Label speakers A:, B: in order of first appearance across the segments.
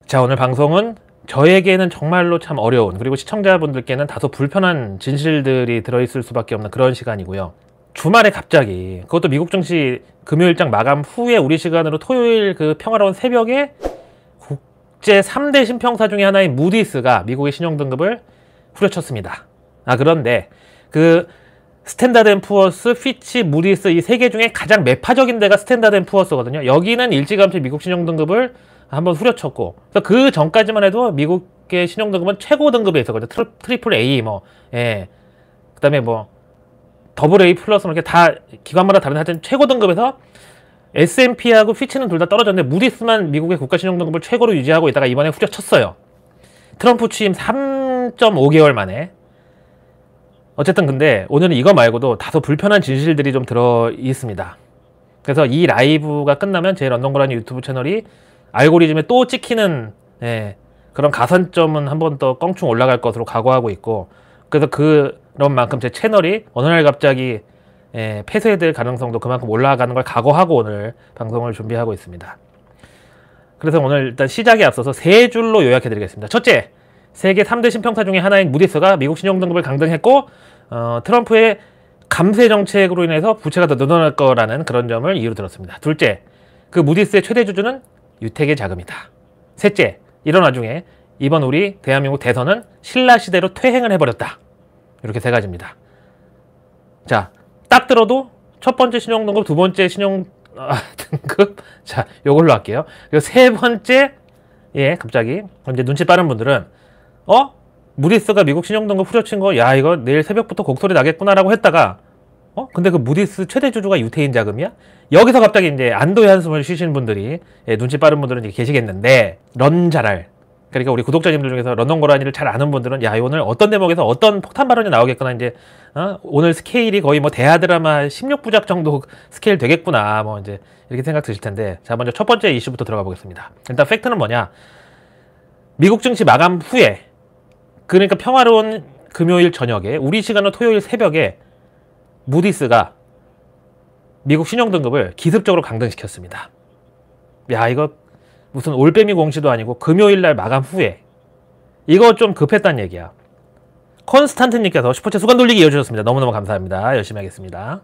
A: 자, 오늘 방송은 저에게는 정말로 참 어려운, 그리고 시청자분들께는 다소 불편한 진실들이 들어있을 수밖에 없는 그런 시간이고요. 주말에 갑자기, 그것도 미국 증시 금요일장 마감 후에 우리 시간으로 토요일 그 평화로운 새벽에 국제 3대 신평사 중에 하나인 무디스가 미국의 신용등급을 후려쳤습니다. 그런데 그 스탠다드 앤 푸어스, 피치, 무디스 이 세 개 중에 가장 매파적인 데가 스탠다드 앤 푸어스거든요. 여기는 일찌감치 미국 신용등급을 한번 후려쳤고, 그래서 그 전까지만 해도 미국의 신용등급은 최고 등급에 있었거든요. 트리플 A, 그 다음에 더블 A 플러스 이렇게 다 기관마다 다른 하여튼 최고 등급에서 S&P하고 피치는 둘 다 떨어졌는데 무디스만 미국의 국가 신용등급을 최고로 유지하고 있다가 이번에 후려쳤어요. 트럼프 취임 3.5개월 만에. 어쨌든 근데 오늘은 이거 말고도 다소 불편한 진실들이 좀 들어 있습니다. 그래서 이 라이브가 끝나면 제 런던고라니 유튜브 채널이 알고리즘에 또 찍히는 그런 가산점은 한 번 더 껑충 올라갈 것으로 각오하고 있고, 그래서 그런 만큼 제 채널이 어느 날 갑자기 폐쇄될 가능성도 그만큼 올라가는 걸 각오하고 오늘 방송을 준비하고 있습니다. 그래서 오늘 일단 시작에 앞서서 세 줄로 요약해 드리겠습니다. 첫째, 세계 3대 신평사 중에 하나인 무디스가 미국 신용등급을 강등했고, 트럼프의 감세 정책으로 인해서 부채가 더 늘어날 거라는 그런 점을 이유로 들었습니다. 둘째, 그 무디스의 최대 주주는 유택의 자금이다. 셋째, 이런 와중에 이번 우리 대한민국 대선은 신라 시대로 퇴행을 해버렸다. 이렇게 세 가지입니다. 자, 딱 들어도 첫 번째 신용등급, 두 번째 신용등급, 자, 요걸로 할게요. 그리고 세 번째, 갑자기 이제 눈치 빠른 분들은 무디스가 미국 신용등급 후려친 거, 야, 이거 내일 새벽부터 곡소리 나겠구나라고 했다가, 근데 그 무디스 최대 주주가 유태인 자금이야? 여기서 갑자기 이제 안도의 한숨을 쉬시는 분들이, 눈치 빠른 분들은 이제 계시겠는데, 런자랄. 그러니까 우리 구독자님들 중에서 런던 고라니를 잘 아는 분들은, 야, 오늘 어떤 대목에서 어떤 폭탄 발언이 나오겠구나, 이제, 오늘 스케일이 거의 대하 드라마 16부작 정도 스케일 되겠구나, 이제, 이렇게 생각 드실 텐데, 자, 먼저 첫 번째 이슈부터 들어가 보겠습니다. 일단 팩트는 뭐냐? 미국 증시 마감 후에, 그러니까 평화로운 금요일 저녁에, 우리 시간으로 토요일 새벽에, 무디스가 미국 신용등급을 기습적으로 강등시켰습니다. 야, 이거 무슨 올빼미 공시도 아니고 금요일날 마감 후에 이거 좀 급했단 얘기야. 컨스탄트님께서 슈퍼챗 수건 돌리기 이어주셨습니다. 너무너무 감사합니다. 열심히 하겠습니다.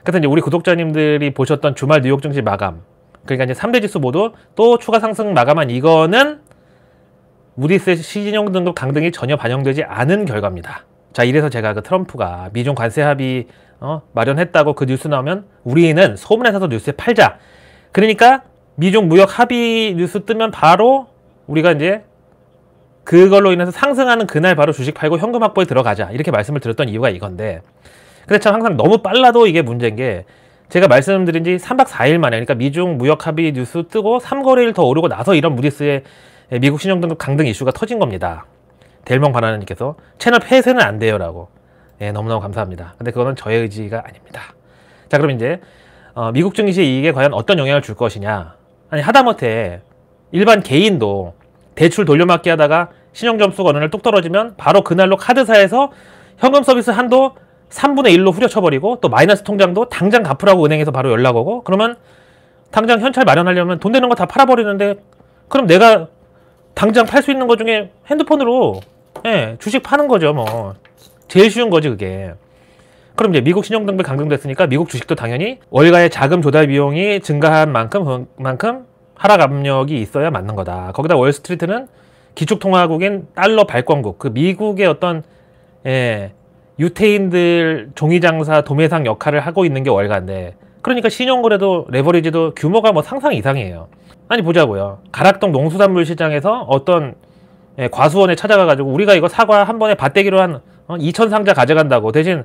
A: 그래서 이제 우리 구독자님들이 보셨던 주말 뉴욕 증시 마감, 그러니까 이제 3대 지수 모두 또 추가 상승 마감한 이거는 무디스의 신용등급 강등이 전혀 반영되지 않은 결과입니다. 자, 이래서 제가 그 트럼프가 미중 관세 합의 마련했다고 그 뉴스 나오면 우리는 소문에 사서 뉴스에 팔자. 그러니까 미중 무역 합의 뉴스 뜨면 바로 우리가 이제 그걸로 인해서 상승하는 그날 바로 주식 팔고 현금 확보에 들어가자. 이렇게 말씀을 드렸던 이유가 이건데, 근데 참 항상 너무 빨라도 이게 문제인 게, 제가 말씀드린 지 3박 4일 만에, 그러니까 미중 무역 합의 뉴스 뜨고 3거래일 더 오르고 나서 이런 무디스의 미국 신용등급 강등 이슈가 터진 겁니다. 델몽 바나나님께서 채널 폐쇄는 안 돼요 라고. 너무너무 감사합니다. 근데 그거는 저의 의지가 아닙니다. 자, 그럼 이제 미국 증시 이익에 과연 어떤 영향을 줄 것이냐. 아니, 하다못해 일반 개인도 대출 돌려막기 하다가 신용점수가 어느 날 뚝 떨어지면 바로 그날로 카드사에서 현금 서비스 한도 3분의 1로 후려쳐버리고, 또 마이너스 통장도 당장 갚으라고 은행에서 바로 연락 오고, 그러면 당장 현찰 마련하려면 돈 되는 거 다 팔아버리는데, 그럼 내가 당장 팔 수 있는 것 중에 핸드폰으로 주식 파는 거죠. 제일 쉬운 거지 그게. 그럼 이제 미국 신용등급 강등됐으니까 미국 주식도 당연히 월가의 자금 조달 비용이 증가한 만큼 하락 압력이 있어야 맞는 거다. 거기다 월스트리트는 기축통화국인 달러 발권국, 그 미국의 어떤 유태인들 종이장사 도매상 역할을 하고 있는 게 월가인데, 그러니까 신용거래도 레버리지도 규모가 상상 이상이에요. 아니, 보자고요. 가락동 농수산물 시장에서 어떤 과수원에 찾아가가지고 우리가 이거 사과 한 번에 밭대기로 한 2,000상자 가져간다고, 대신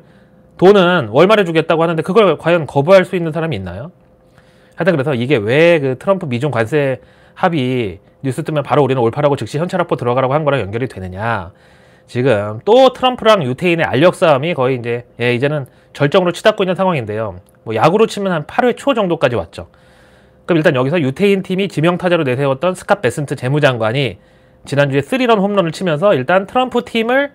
A: 돈은 월말에 주겠다고 하는데 그걸 과연 거부할 수 있는 사람이 있나요? 하여튼 그래서 이게 왜 그 트럼프 미중 관세 합의 뉴스 뜨면 바로 우리는 올파라고 즉시 현찰 확보 들어가라고 한 거랑 연결이 되느냐. 지금 또 트럼프랑 유태인의 알력 싸움이 거의 이제 이제는 절정으로 치닫고 있는 상황인데요. 야구로 치면 한 8회 초 정도까지 왔죠. 그럼 일단 여기서 유태인 팀이 지명타자로 내세웠던 스캇 베슨트 재무장관이 지난주에 3런 홈런을 치면서 일단 트럼프 팀을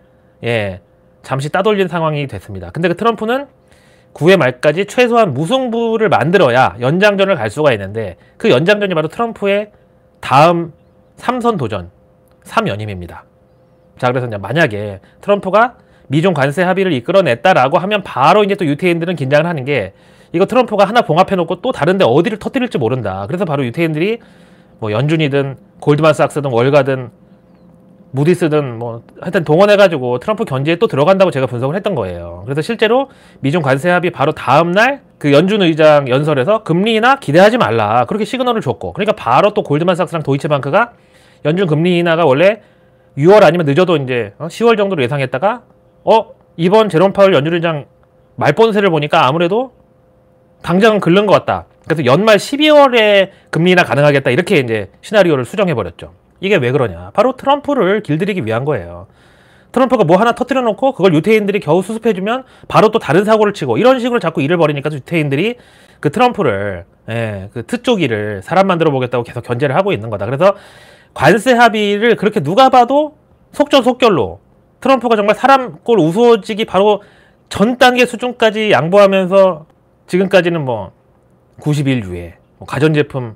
A: 잠시 따돌린 상황이 됐습니다. 근데 그 트럼프는 9회 말까지 최소한 무승부를 만들어야 연장전을 갈 수가 있는데, 그 연장전이 바로 트럼프의 다음 삼선 도전, 3연임입니다. 자, 그래서 이제 만약에 트럼프가 미중 관세 합의를 이끌어냈다라고 하면 바로 이제 또 유태인들은 긴장을 하는 게 이거 트럼프가 하나 봉합해놓고 또 다른데 어디를 터뜨릴지 모른다. 그래서 바로 유태인들이 뭐 연준이든 골드만삭스든 월가든 무디스든 뭐 하여튼 동원해가지고 트럼프 견제에 또 들어간다고 제가 분석을 했던 거예요. 그래서 실제로 미중 관세 합의 바로 다음날 그 연준 의장 연설에서 금리 인하 기대하지 말라 그렇게 시그널을 줬고, 그러니까 바로 또 골드만삭스랑 도이체방크가 연준 금리 인하가 원래 6월 아니면 늦어도 이제 10월 정도로 예상했다가 이번 제롬 파월 연준 의장 말본세를 보니까 아무래도 당장은 긁는 것 같다. 그래서 연말 12월에 금리 인하 가능하겠다 이렇게 이제 시나리오를 수정해 버렸죠. 이게 왜 그러냐? 바로 트럼프를 길들이기 위한 거예요. 트럼프가 뭐 하나 터뜨려 놓고 그걸 유태인들이 겨우 수습해주면 바로 또 다른 사고를 치고 이런 식으로 자꾸 일을 벌이니까 유태인들이 그 트럼프를 그 트쪽이를 사람 만들어 보겠다고 계속 견제를 하고 있는 거다. 그래서 관세 합의를 그렇게 누가 봐도 속전속결로 트럼프가 정말 사람 꼴 우스워지기 바로 전 단계 수준까지 양보하면서 지금까지는 뭐 90일 유예, 뭐 가전제품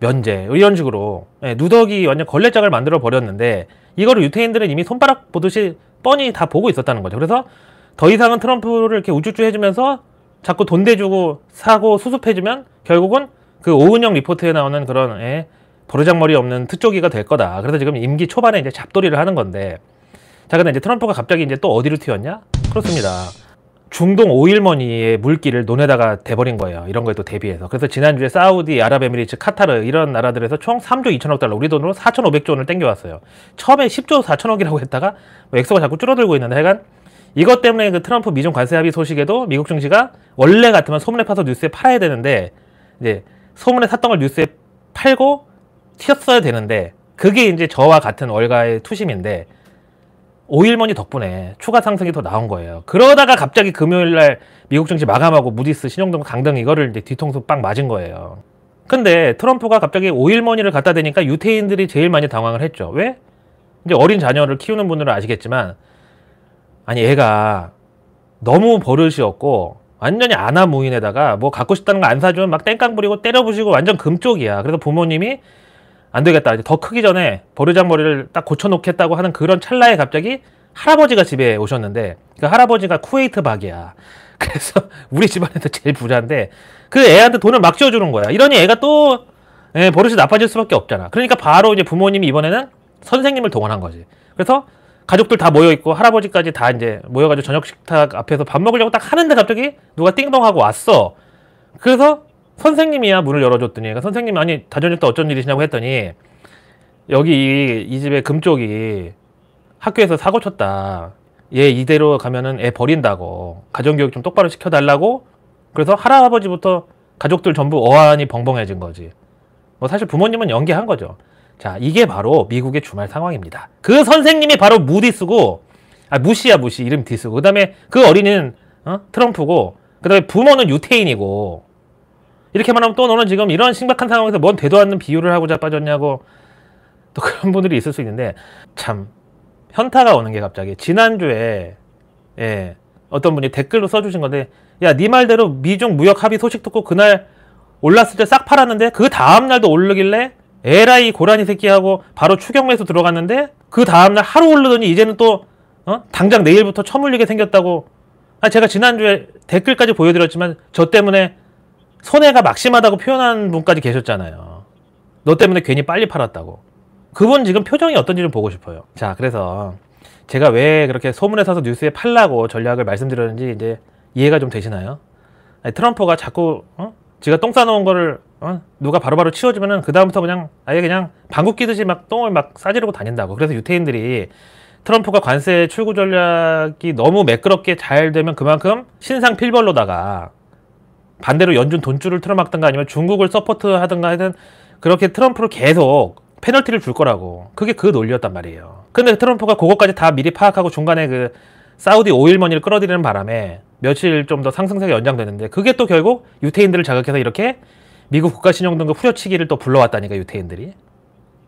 A: 면제 이런 식으로 누더기 완전 걸레짝을 만들어 버렸는데 이거를 유태인들은 이미 손바닥 보듯이 뻔히 다 보고 있었다는 거죠. 그래서 더 이상은 트럼프를 이렇게 우쭈쭈 해주면서 자꾸 돈 대주고 사고 수습해주면 결국은 그 오은영 리포트에 나오는 그런 버르장머리 없는 트쪽이가 될 거다. 그래서 지금 임기 초반에 이제 잡돌이를 하는 건데, 자, 근데 이제 트럼프가 갑자기 이제 또 어디로 튀었냐? 그렇습니다. 중동 오일머니의 물기를 논에다가 대버린 거예요. 이런 거에 또 대비해서. 그래서 지난주에 사우디, 아랍에미리츠, 카타르 이런 나라들에서 총 3조 2천억 달러, 우리 돈으로 4,500조 원을 땡겨왔어요. 처음에 10조 4천억이라고 했다가 뭐 액수가 자꾸 줄어들고 있는데, 하여간 이것 때문에 그 트럼프 미중 관세 합의 소식에도 미국 증시가 원래 같으면 소문에 파서 뉴스에 팔아야 되는데 이제 소문에 샀던 걸 뉴스에 팔고 튀었어야 되는데, 그게 이제 저와 같은 월가의 투심인데 오일머니 덕분에 추가 상승이 더 나온 거예요. 그러다가 갑자기 금요일날 미국 증시 마감하고 무디스, 신용등, 강등 이거를 이제 뒤통수 빵 맞은 거예요. 근데 트럼프가 갑자기 오일머니를 갖다 대니까 유태인들이 제일 많이 당황을 했죠. 왜? 이제 어린 자녀를 키우는 분들은 아시겠지만, 아니 애가 너무 버릇이 없고 완전히 아나무인에다가 뭐 갖고 싶다는 거 안 사주면 막 땡깡 부리고 때려 부시고 완전 금쪽이야. 그래서 부모님이 안 되겠다, 이제 더 크기 전에 버르장머리를 딱 고쳐놓겠다고 하는 그런 찰나에 갑자기 할아버지가 집에 오셨는데, 그 할아버지가 쿠웨이트 박이야. 그래서 우리 집안에서 제일 부자인데 그 애한테 돈을 막 쥐어주는 거야. 이러니 애가 또 버릇이 나빠질 수밖에 없잖아. 그러니까 바로 이제 부모님이 이번에는 선생님을 동원한 거지. 그래서 가족들 다 모여있고 할아버지까지 다 이제 모여가지고 저녁 식탁 앞에서 밥 먹으려고 딱 하는데 갑자기 누가 띵동하고 왔어. 그래서 선생님이야 문을 열어줬더니, 그러니까 선생님이 아니 다저녁 때 어쩐 일이시냐고 했더니 여기 이 집에 금쪽이 학교에서 사고 쳤다. 얘 이대로 가면은 애 버린다고. 가정교육 좀 똑바로 시켜달라고. 그래서 할아버지부터 가족들 전부 어안이 벙벙해진 거지. 뭐 사실 부모님은 연기한 거죠. 자, 이게 바로 미국의 주말 상황입니다. 그 선생님이 바로 무디스고, 무시야 무시, 이름 디스고, 그 다음에 그 어린이는 트럼프고, 그 다음에 부모는 유태인이고, 이렇게 말하면 또 너는 지금 이런 심각한 상황에서 뭔 되도 않는 비유를 하고 자빠졌냐고 또 그런 분들이 있을 수 있는데, 참 현타가 오는 게 갑자기 지난주에 어떤 분이 댓글로 써주신 건데, 야, 네 말대로 미중 무역 합의 소식 듣고 그날 올랐을 때 싹 팔았는데 그 다음날도 오르길래 에라이 고라니 새끼하고 바로 추격 매수 들어갔는데 그 다음날 하루 오르더니 이제는 또 당장 내일부터 처물리게 생겼다고. 제가 지난주에 댓글까지 보여드렸지만 저 때문에 손해가 막심하다고 표현한 분까지 계셨잖아요. 너 때문에 괜히 빨리 팔았다고. 그분 지금 표정이 어떤지 좀 보고 싶어요. 자, 그래서 제가 왜 그렇게 소문에 사서 뉴스에 팔라고 전략을 말씀드렸는지 이제 이해가 좀 되시나요? 아니, 트럼프가 자꾸 지가 똥 싸놓은 거를 누가 바로바로 치워주면은 그 다음부터 그냥 아예 그냥 방귀 끼듯이 막 똥을 막 싸지르고 다닌다고. 그래서 유태인들이 트럼프가 관세 출구 전략이 너무 매끄럽게 잘 되면 그만큼 신상 필벌로다가 반대로 연준 돈줄을 틀어막든가 아니면 중국을 서포트하든가 하든 그렇게 트럼프를 계속 페널티를 줄 거라고. 그게 그 논리였단 말이에요. 근데 트럼프가 그것까지 다 미리 파악하고 중간에 그 사우디 오일머니를 끌어들이는 바람에 며칠 좀 더 상승세가 연장되는데, 그게 또 결국 유태인들을 자극해서 이렇게 미국 국가신용등급 후려치기를 또 불러왔다니까, 유태인들이.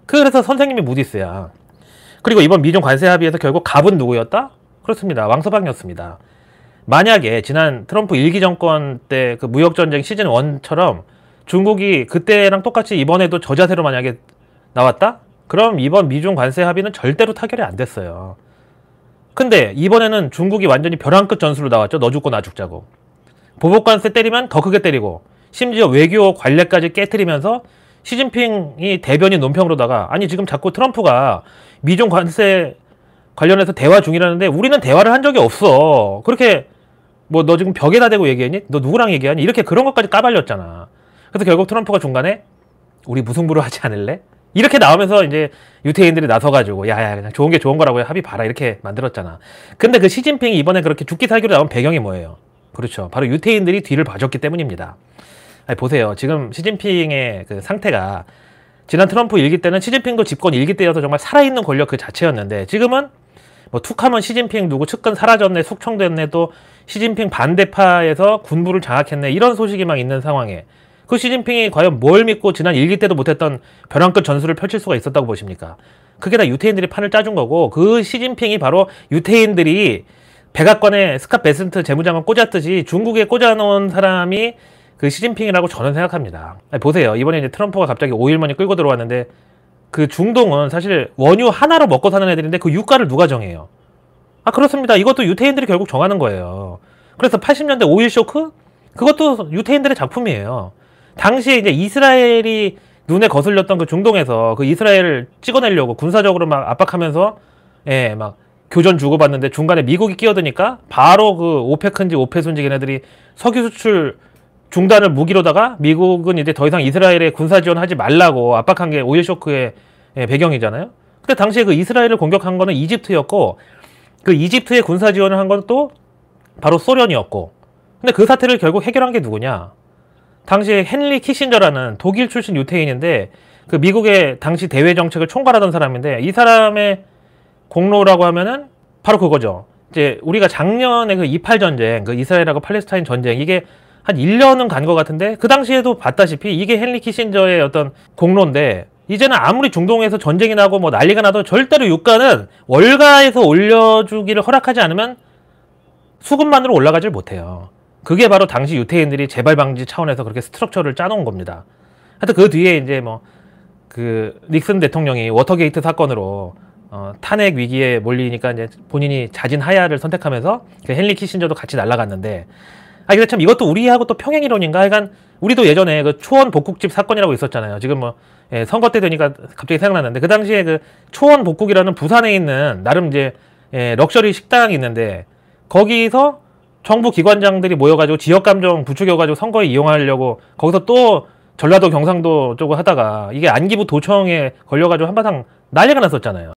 A: 그래서 선생님이 무디스야. 그리고 이번 미중 관세 합의에서 결국 갑은 누구였다? 그렇습니다. 왕서방이었습니다. 만약에 지난 트럼프 1기 정권 때 그 무역전쟁 시즌 1처럼 중국이 그때랑 똑같이 이번에도 저자세로 만약에 나왔다? 그럼 이번 미중 관세 합의는 절대로 타결이 안 됐어요. 근데 이번에는 중국이 완전히 벼랑 끝 전술로 나왔죠. 너 죽고 나 죽자고. 보복 관세 때리면 더 크게 때리고 심지어 외교 관례까지 깨트리면서 시진핑이 대변인 논평으로다가 아니 지금 자꾸 트럼프가 미중 관세 관련해서 대화 중이라는데 우리는 대화를 한 적이 없어. 그렇게 뭐 너 지금 벽에다 대고 얘기했니? 너 누구랑 얘기하니? 이렇게 그런 것까지 까발렸잖아. 그래서 결국 트럼프가 중간에 우리 무승부로 하지 않을래? 이렇게 나오면서 이제 유태인들이 나서가지고 야야 그냥 좋은 게 좋은 거라고 합의 봐라 이렇게 만들었잖아. 근데 그 시진핑이 이번에 그렇게 죽기 살기로 나온 배경이 뭐예요? 그렇죠. 바로 유태인들이 뒤를 봐줬기 때문입니다. 아니, 보세요. 지금 시진핑의 그 상태가 지난 트럼프 일기 때는 시진핑도 집권 일기 때여서 정말 살아있는 권력 그 자체였는데 지금은 뭐 툭하면 시진핑 누구 측근 사라졌네, 숙청됐네, 또 시진핑 반대파에서 군부를 장악했네 이런 소식이 막 있는 상황에 그 시진핑이 과연 뭘 믿고 지난 일기 때도 못했던 벼랑 끝 전술을 펼칠 수가 있었다고 보십니까? 그게 다 유태인들이 판을 짜준 거고 그 시진핑이 바로 유태인들이 백악관에 스캇 베센트 재무장관 꽂았듯이 중국에 꽂아놓은 사람이 그 시진핑이라고 저는 생각합니다. 아니, 보세요. 이번에 이제 트럼프가 갑자기 오일머니 끌고 들어왔는데 그 중동은 사실 원유 하나로 먹고 사는 애들인데 그 유가를 누가 정해요? 아 그렇습니다. 이것도 유태인들이 결국 정하는 거예요. 그래서 80년대 오일 쇼크? 그것도 유태인들의 작품이에요. 당시에 이제 이스라엘이 눈에 거슬렸던 그 중동에서 그 이스라엘을 찍어내려고 군사적으로 막 압박하면서 예, 막 교전 주고받는데 중간에 미국이 끼어드니까 바로 그 오페크인지 오페수인지 걔네들이 석유 수출 중단을 무기로다가 미국은 이제 더 이상 이스라엘에 군사 지원하지 말라고 압박한 게 오일 쇼크의 배경이잖아요. 근데 당시에 그 이스라엘을 공격한 거는 이집트였고 그 이집트에 군사 지원을 한 건 또 바로 소련이었고 근데 그 사태를 결국 해결한 게 누구냐? 당시에 헨리 키신저라는 독일 출신 유태인인데 그 미국의 당시 대외 정책을 총괄하던 사람인데 이 사람의 공로라고 하면은 바로 그거죠. 이제 우리가 작년에 그 28 전쟁, 그 이스라엘하고 팔레스타인 전쟁 이게 한 1년은 간 것 같은데 그 당시에도 봤다시피 이게 헨리 키신저의 어떤 공로인데 이제는 아무리 중동에서 전쟁이 나고 뭐 난리가 나도 절대로 유가는 월가에서 올려주기를 허락하지 않으면 수급만으로 올라가질 못해요. 그게 바로 당시 유태인들이 재발 방지 차원에서 그렇게 스트럭처를 짜놓은 겁니다. 하여튼 그 뒤에 이제 뭐 그 닉슨 대통령이 워터게이트 사건으로 탄핵 위기에 몰리니까 이제 본인이 자진 하야를 선택하면서 그 헨리 키신저도 같이 날아갔는데 근데 참 이것도 우리하고 또 평행 이론인가? 하여간 우리도 예전에 그 초원 복국집 사건이라고 있었잖아요. 지금 뭐 선거 때 되니까 갑자기 생각났는데 그 당시에 그 초원 복국이라는 부산에 있는 나름 이제 럭셔리 식당이 있는데 거기서 정부 기관장들이 모여가지고 지역감정 부추겨가지고 선거에 이용하려고 거기서 또 전라도 경상도 쪽을 하다가 이게 안기부 도청에 걸려가지고 한바탕 난리가 났었잖아요.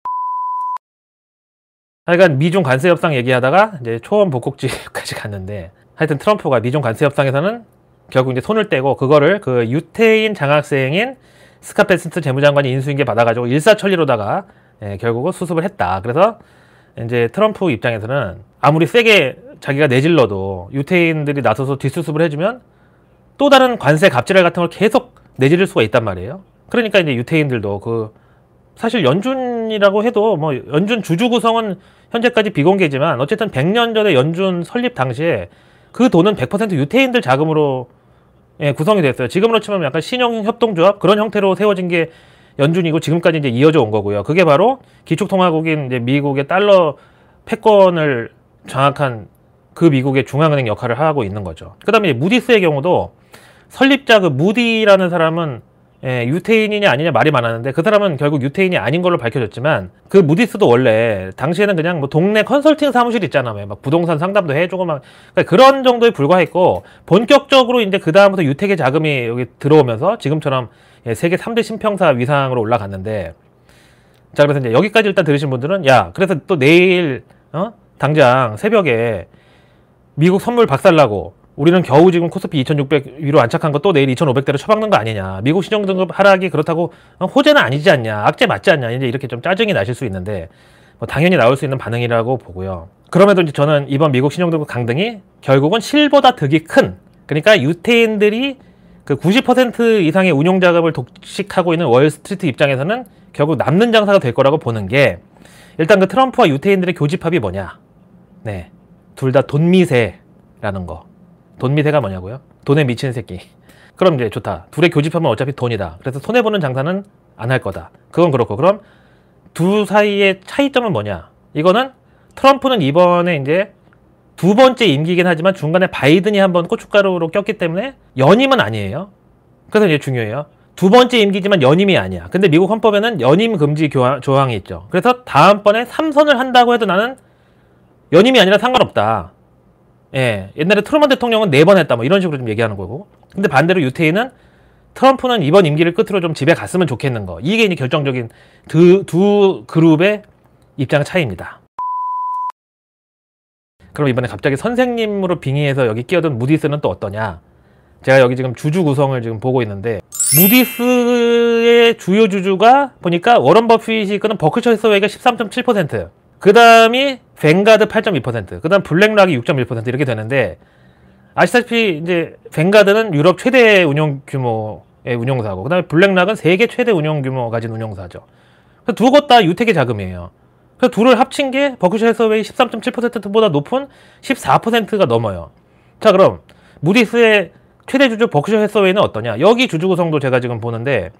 A: 하여간 미중 관세 협상 얘기하다가 이제 초원 복국집까지 갔는데 하여튼 트럼프가 미중 관세 협상에서는 결국 이제 손을 떼고 그거를 그 유태인 장학생인 스캇 베센트 재무장관이 인수인계 받아가지고 일사천리로다가 결국은 수습을 했다. 그래서 이제 트럼프 입장에서는 아무리 세게 자기가 내질러도 유태인들이 나서서 뒷수습을 해주면 또 다른 관세 갑질할 같은 걸 계속 내지를 수가 있단 말이에요. 그러니까 이제 유태인들도 그 사실 연준이라고 해도 뭐 연준 주주 구성은 현재까지 비공개지만 어쨌든 100년 전에 연준 설립 당시에 그 돈은 100% 유태인들 자금으로 구성이 됐어요. 지금으로 치면 약간 신용협동조합 그런 형태로 세워진 게 연준이고 지금까지 이제 이어져 온 거고요. 그게 바로 기축통화국인 이제 미국의 달러 패권을 장악한 그 미국의 중앙은행 역할을 하고 있는 거죠. 그 다음에 무디스의 경우도 설립자 그 무디라는 사람은 유태인이냐 아니냐 말이 많았는데 그 사람은 결국 유태인이 아닌 걸로 밝혀졌지만 그 무디스도 원래 당시에는 그냥 뭐 동네 컨설팅 사무실 있잖아. 막 부동산 상담도 해주고 막 그러니까 그런 정도에 불과했고 본격적으로 이제 그 다음부터 유택의 자금이 여기 들어오면서 지금처럼 세계 3대 신평사 위상으로 올라갔는데 자 그래서 이제 여기까지 일단 들으신 분들은 야 그래서 또 내일 당장 새벽에 미국 선물 박살나고 우리는 겨우 지금 코스피 2600 위로 안착한 거 또 내일 2500대로 처박는 거 아니냐. 미국 신용등급 하락이 그렇다고 호재는 아니지 않냐. 악재 맞지 않냐. 이제 이렇게 좀 짜증이 나실 수 있는데 뭐 당연히 나올 수 있는 반응이라고 보고요. 그럼에도 이제 저는 이번 미국 신용등급 강등이 결국은 실보다 득이 큰 그러니까 유태인들이 그 90% 이상의 운용자금을 독식하고 있는 월스트리트 입장에서는 결국 남는 장사가 될 거라고 보는 게 일단 그 트럼프와 유태인들의 교집합이 뭐냐. 네. 둘 다 돈미세라는 거. 돈미세가 뭐냐고요? 돈에 미치는 새끼. 그럼 이제 좋다. 둘의 교집합은 어차피 돈이다. 그래서 손해보는 장사는 안 할 거다. 그건 그렇고, 그럼 두 사이의 차이점은 뭐냐? 이거는 트럼프는 이번에 이제 두 번째 임기이긴 하지만 중간에 바이든이 한번 고춧가루로 꼈기 때문에 연임은 아니에요. 그래서 이제 중요해요. 두 번째 임기지만 연임이 아니야. 근데 미국 헌법에는 연임 금지 조항이 있죠. 그래서 다음번에 3선을 한다고 해도 나는 연임이 아니라 상관없다. 예, 옛날에 트루먼 대통령은 4번 했다 뭐 이런 식으로 좀 얘기하는 거고. 근데 반대로 유태인은 트럼프는 이번 임기를 끝으로 좀 집에 갔으면 좋겠는 거. 이게 이제 결정적인 두 그룹의 입장 차이입니다. 그럼 이번에 갑자기 선생님으로 빙의해서 여기 끼어든 무디스는 또 어떠냐? 제가 여기 지금 주주 구성을 지금 보고 있는데, 무디스의 주요 주주가 보니까 워런 버핏이 이끄는 버크셔 해서웨이가 13.7%, 그 다음이 뱅가드 8.2%, 그 다음 블랙락이 6.1% 이렇게 되는데, 아시다시피 이제 뱅가드는 유럽 최대 운용 규모의 운용사고, 그 다음에 블랙락은 세계 최대 운용 규모 가진 운용사죠. 두 곳 다 유택의 자금이에요. 그래서 둘을 합친 게 버크셔 해서웨이 13.7%보다 높은 14%가 넘어요. 자, 그럼 무디스의 최대 주주 버크셔 해서웨이는 어떠냐? 여기 주주 구성도 제가 지금 보는데,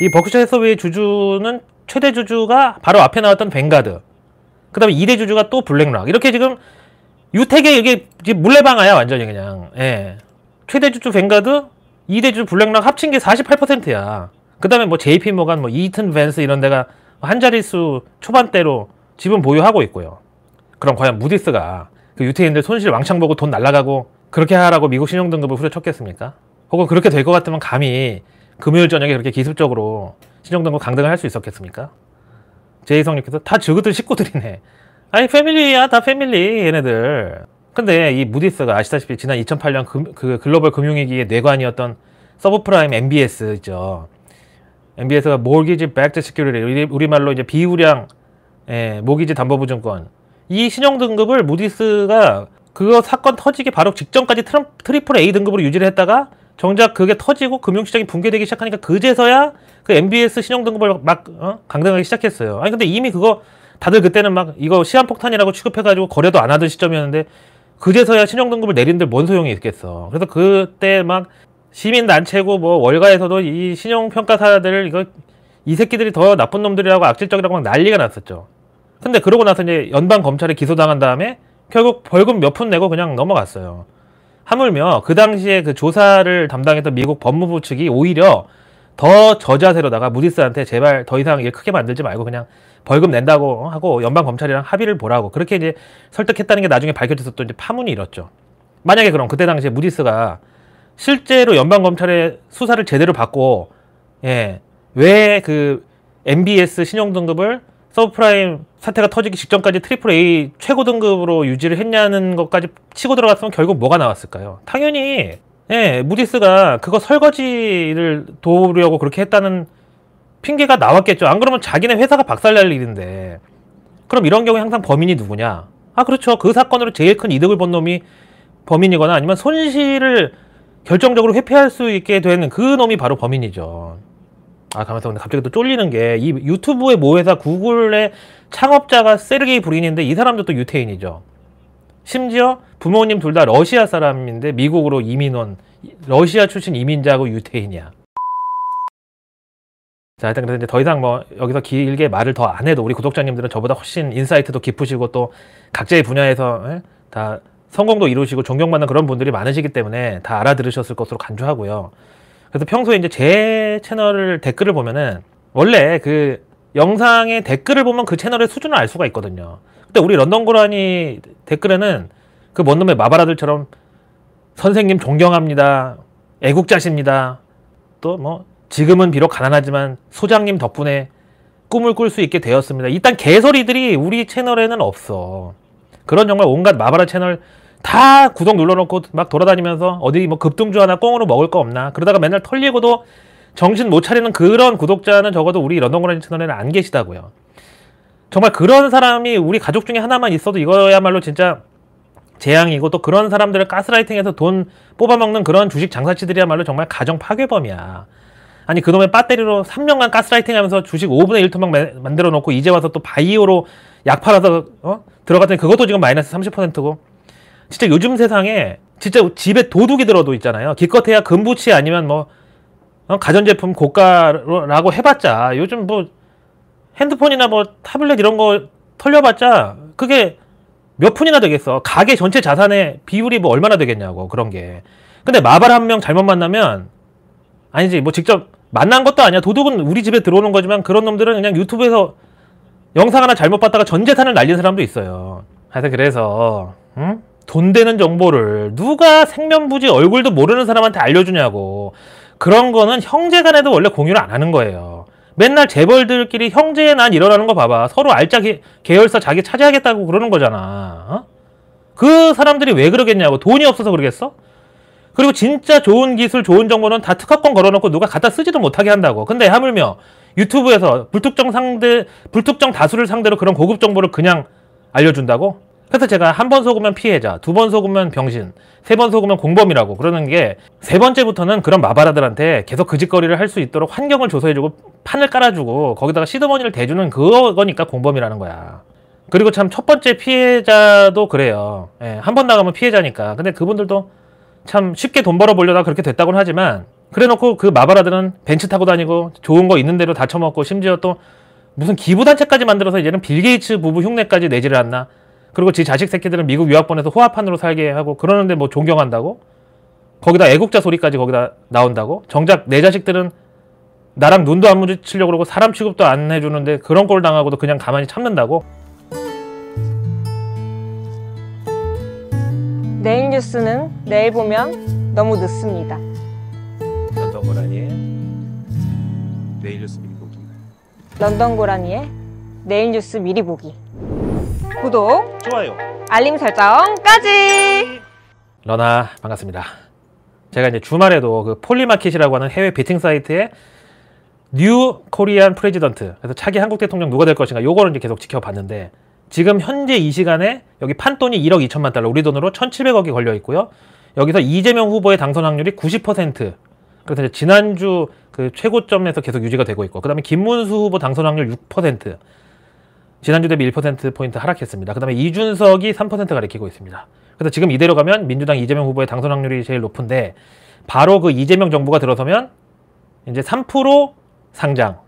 A: 이 버크셔 해서웨이 주주는 최대 주주가 바로 앞에 나왔던 뱅가드, 그 다음에 2대 주주가 또 블랙락, 이렇게 지금 유택의 이게 물레방아야 완전히 그냥. 예. 최대 주주 뱅가드, 2대 주주 블랙락 합친 게 48%야. 그 다음에 뭐 JP 모간, 뭐 이튼 벤스 이런 데가 한 자릿수 초반대로 지분 보유하고 있고요. 그럼 과연 무디스가 그 유태인들 손실 왕창 보고 돈 날라가고 그렇게 하라고 미국 신용등급을 후려쳤겠습니까? 혹은 그렇게 될 것 같으면 감히 금요일 저녁에 그렇게 기습적으로 신용등급 강등을 할 수 있었겠습니까? 제이성님께서 다 저것들 식구들이네. 아니 패밀리야, 다 패밀리 얘네들. 근데 이 무디스가 아시다시피 지난 2008년 그 글로벌 금융위기의 뇌관이었던 서브프라임 MBS 있죠. MBS가 Mortgage Backed Security, 우리말로 이제 비우량 모기지 담보보증권, 이 신용등급을 무디스가 그거 사건 터지기 바로 직전까지 트리플 A 등급으로 유지를 했다가 정작 그게 터지고 금융시장이 붕괴되기 시작하니까 그제서야 그 MBS 신용등급을 막 강등하기 시작했어요. 아니 근데 이미 그거 다들 그때는 막 이거 시한폭탄이라고 취급해가지고 거래도 안 하던 시점이었는데 그제서야 신용등급을 내린들 뭔 소용이 있겠어. 그래서 그때 막 시민단체고 뭐 월가에서도 이 신용평가사들 이거 이 새끼들이 더 나쁜 놈들이라고 악질적이라고 막 난리가 났었죠. 근데 그러고 나서 이제 연방검찰에 기소당한 다음에 결국 벌금 몇 푼 내고 그냥 넘어갔어요. 하물며 그 당시에 그 조사를 담당했던 미국 법무부 측이 오히려 더 저자세로다가 무디스한테 제발 더 이상 일 크게 만들지 말고 그냥 벌금 낸다고 하고 연방검찰이랑 합의를 보라고 그렇게 이제 설득했다는 게 나중에 밝혀져서 또 이제 파문이 일었죠. 만약에 그럼 그때 당시에 무디스가 실제로 연방검찰의 수사를 제대로 받고, 왜 그 MBS 신용등급을 서브프라임 사태가 터지기 직전까지 트리플 A 최고 등급으로 유지를 했냐는 것까지 치고 들어갔으면 결국 뭐가 나왔을까요? 당연히 무디스가 그거 설거지를 도우려고 그렇게 했다는 핑계가 나왔겠죠. 안 그러면 자기네 회사가 박살날 일인데. 그럼 이런 경우에 항상 범인이 누구냐? 아 그렇죠. 그 사건으로 제일 큰 이득을 본 놈이 범인이거나 아니면 손실을 결정적으로 회피할 수 있게 되는 그 놈이 바로 범인이죠. 아, 가만있어. 근데 갑자기 또 쫄리는 게 이 유튜브의 모회사 구글의 창업자가 세르게이 브린인데 이 사람도 또 유태인이죠. 심지어 부모님 둘 다 러시아 사람인데 미국으로 이민 온 러시아 출신 이민자고 유태인이야. 자, 일단 그래서 이제 더 이상 뭐 여기서 길게 말을 더 안 해도 우리 구독자님들은 저보다 훨씬 인사이트도 깊으시고 또 각자의 분야에서 다 성공도 이루시고 존경받는 그런 분들이 많으시기 때문에 다 알아들으셨을 것으로 간주하고요. 그래서 평소에 이제 제 채널을 댓글을 보면은 원래 그 영상의 댓글을 보면 그 채널의 수준을 알 수가 있거든요. 근데 우리 런던 고라니 댓글에는 그 뭔 놈의 마바라들처럼 선생님 존경합니다, 애국자십니다, 또 뭐 지금은 비록 가난하지만 소장님 덕분에 꿈을 꿀 수 있게 되었습니다, 이딴 개소리들이 우리 채널에는 없어. 그런 정말 온갖 마바라 채널 다 구독 눌러놓고 막 돌아다니면서 어디 뭐 급등주 하나 꽁으로 먹을 거 없나 그러다가 맨날 털리고도 정신 못 차리는 그런 구독자는 적어도 우리 런던 고라니 채널에는 안 계시다고요. 정말 그런 사람이 우리 가족 중에 하나만 있어도 이거야말로 진짜 재앙이고, 또 그런 사람들을 가스라이팅해서 돈 뽑아먹는 그런 주식 장사치들이야말로 정말 가정 파괴범이야. 아니 그놈의 배터리로 3년간 가스라이팅 하면서 주식 5분의 1 토막 만들어 놓고 이제 와서 또 바이오로 약 팔아서 들어갔더니 그것도 지금 마이너스 30%고 진짜 요즘 세상에 진짜 집에 도둑이 들어도 있잖아요. 기껏해야 금부치 아니면 뭐 가전제품 고가라고 해봤자 요즘 뭐 핸드폰이나 뭐 타블렛 이런 거 털려봤자 그게 몇 푼이나 되겠어. 가게 전체 자산의 비율이 뭐 얼마나 되겠냐고 그런 게. 근데 마발 한 명 잘못 만나면 아니지 뭐 직접 만난 것도 아니야. 도둑은 우리 집에 들어오는 거지만 그런 놈들은 그냥 유튜브에서 영상 하나 잘못 봤다가 전 재산을 날린 사람도 있어요. 하여튼 그래서 돈 되는 정보를 누가 생면부지 얼굴도 모르는 사람한테 알려주냐고. 그런 거는 형제간에도 원래 공유를 안 하는 거예요. 맨날 재벌들끼리 형제의 난 일어나는 거 봐봐. 서로 알짜 계열사 자기 차지하겠다고 그러는 거잖아. 그 사람들이 왜 그러겠냐고. 돈이 없어서 그러겠어? 그리고 진짜 좋은 기술, 좋은 정보는 다 특허권 걸어놓고 누가 갖다 쓰지도 못하게 한다고. 근데 하물며 유튜브에서 불특정 다수를 상대로 그런 고급 정보를 그냥 알려준다고? 그래서 제가 한 번 속으면 피해자, 두 번 속으면 병신, 세 번 속으면 공범이라고 그러는 게 세 번째부터는 그런 마바라들한테 계속 그 짓거리를 할 수 있도록 환경을 조성해주고 판을 깔아주고 거기다가 시드머니를 대주는 그거니까 공범이라는 거야. 그리고 참 첫 번째 피해자도 그래요. 예, 한 번 나가면 피해자니까. 근데 그분들도 참 쉽게 돈 벌어보려다 그렇게 됐다고는 하지만 그래놓고 그 마바라들은 벤츠 타고 다니고 좋은 거 있는 대로 다 처먹고 심지어 또 무슨 기부단체까지 만들어서 이제는 빌 게이츠 부부 흉내까지 내지를 않나. 그리고 지 자식 새끼들은 미국 유학 보내서 호화판으로 살게 하고 그러는데 뭐 존경한다고? 거기다 애국자 소리까지 거기다 나온다고? 정작 내 자식들은 나랑 눈도 안 마주치려고 그러고 사람 취급도 안 해주는데 그런 꼴 당하고도 그냥 가만히 참는다고?
B: 내일 뉴스는 내일 보면 너무 늦습니다.
A: 런던 고라니의
C: 내일 뉴스 미리 보기.
B: 런던 고라니의 내일 뉴스 미리 보기. 구독,
A: 좋아요,
B: 알림 설정까지!
A: 러나 반갑습니다. 제가 이제 주말에도 그 폴리마켓이라고 하는 해외 베팅 사이트에 뉴 코리안 프레지던트, 그래서 차기 한국 대통령 누가 될 것인가 요거를 이제 계속 지켜봤는데 지금 현재 이 시간에 여기 판돈이 1억 2천만 달러, 우리 돈으로 1,700억이 걸려 있고요. 여기서 이재명 후보의 당선 확률이 90%. 그래서 이제 지난주 그 최고점에서 계속 유지가 되고 있고, 그 다음에 김문수 후보 당선 확률 6%. 지난주 대비 1%포인트 하락했습니다. 그 다음에 이준석이 3% 가리키고 있습니다. 그래서 지금 이대로 가면 민주당 이재명 후보의 당선 확률이 제일 높은데, 바로 그 이재명 정부가 들어서면 이제 3% 상장,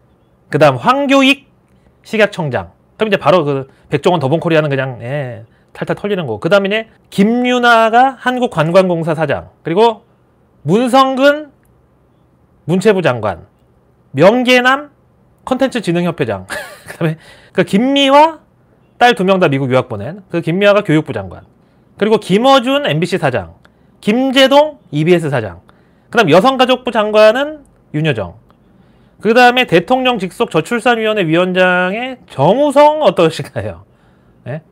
A: 그 다음 황교익 식약청장, 그럼 이제 바로 그 백종원 더본코리아는 그냥 탈탈 털리는 거고, 그 다음에 이제 김유나가 한국관광공사 사장, 그리고 문성근 문체부 장관, 명계남 컨텐츠진흥협회장, 그 다음에 그 김미화 딸 2명 다 미국 유학 보낸 그 김미화가 교육부 장관, 그리고 김어준 MBC 사장, 김재동 EBS 사장, 그 다음 여성가족부 장관은 윤여정, 그 다음에 대통령 직속 저출산위원회 위원장의 정우성 어떠신가요? 네?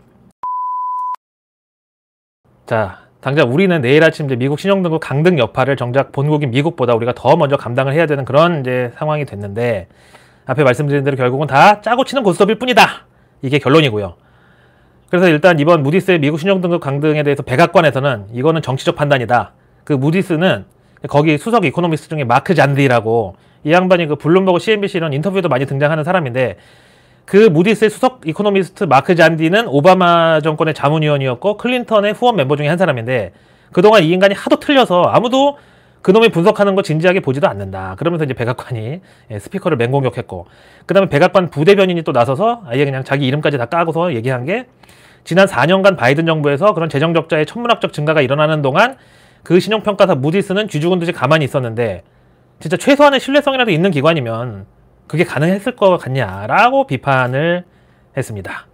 A: 자, 당장 우리는 내일 아침 이제 미국 신용등급 강등 여파를 정작 본국인 미국보다 우리가 더 먼저 감당을 해야 되는 그런 이제 상황이 됐는데, 앞에 말씀드린 대로 결국은 다 짜고 치는 고스톱일 뿐이다. 이게 결론이고요. 그래서 일단 이번 무디스의 미국 신용등급 강등에 대해서 백악관에서는 이거는 정치적 판단이다. 그 무디스는 거기 수석 이코노미스트 중에 마크 잔디라고, 이 양반이 그 블룸버그 CNBC 이런 인터뷰에도 많이 등장하는 사람인데, 그 무디스의 수석 이코노미스트 마크 잔디는 오바마 정권의 자문위원이었고 클린턴의 후원 멤버 중에 한 사람인데, 그동안 이 인간이 하도 틀려서 아무도 그놈이 분석하는 거 진지하게 보지도 않는다. 그러면서 이제 백악관이 스피커를 맹공격했고, 그 다음에 백악관 부대변인이 또 나서서 아예 그냥 자기 이름까지 다 까고서 얘기한 게, 지난 4년간 바이든 정부에서 그런 재정적자의 천문학적 증가가 일어나는 동안 그 신용평가사 무디스는 쥐죽은 듯이 가만히 있었는데, 진짜 최소한의 신뢰성이라도 있는 기관이면 그게 가능했을 것 같냐라고 비판을 했습니다.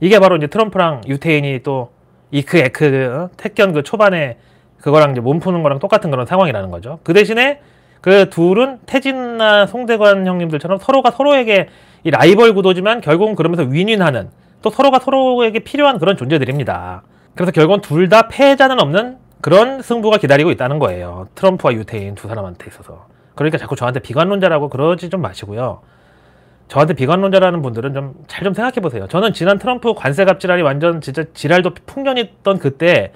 A: 이게 바로 이제 트럼프랑 유태인이 또 택견 그 초반에 그거랑 이제 몸 푸는 거랑 똑같은 그런 상황이라는 거죠. 그 대신에 그 둘은 태진나 송대관 형님들처럼 서로가 서로에게 이 라이벌 구도지만 결국은 그러면서 윈윈하는, 또 서로가 서로에게 필요한 그런 존재들입니다. 그래서 결국은 둘 다 패자는 없는 그런 승부가 기다리고 있다는 거예요. 트럼프와 유태인 두 사람한테 있어서. 그러니까 자꾸 저한테 비관론자라고 그러지 좀 마시고요. 저한테 비관론자라는 분들은 좀 잘 좀 생각해 보세요. 저는 지난 트럼프 관세 갑질알이 완전 진짜 지랄도 풍년이던 그때,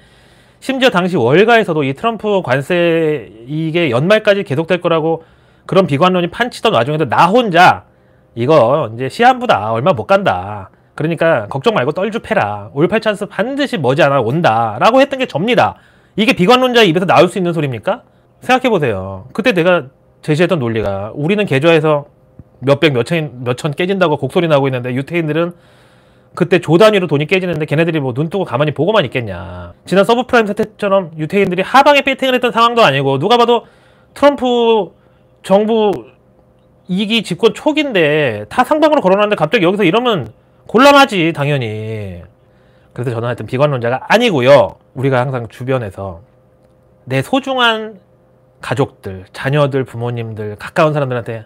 A: 심지어 당시 월가에서도 이 트럼프 관세 이게 연말까지 계속될 거라고 그런 비관론이 판치던 와중에도 나 혼자 이거 이제 시한부다, 얼마 못 간다, 그러니까 걱정 말고 떨주 패라, 올팔 찬스 반드시 머지않아 온다 라고 했던 게 접니다. 이게 비관론자의 입에서 나올 수 있는 소리입니까? 생각해보세요. 그때 내가 제시했던 논리가 우리는 계좌에서 몇백 몇천 깨진다고 곡소리 나고 있는데 유태인들은 그때 조 단위로 돈이 깨지는데 걔네들이 뭐 눈 뜨고 가만히 보고만 있겠냐. 지난 서브프라임 사태처럼 유태인들이 하방에 베팅을 했던 상황도 아니고 누가 봐도 트럼프 정부 2기 집권 초기인데 다 상방으로 걸어놨는데 갑자기 여기서 이러면 곤란하지 당연히. 그래서 저는 하여튼 비관론자가 아니고요. 우리가 항상 주변에서 내 소중한 가족들, 자녀들, 부모님들, 가까운 사람들한테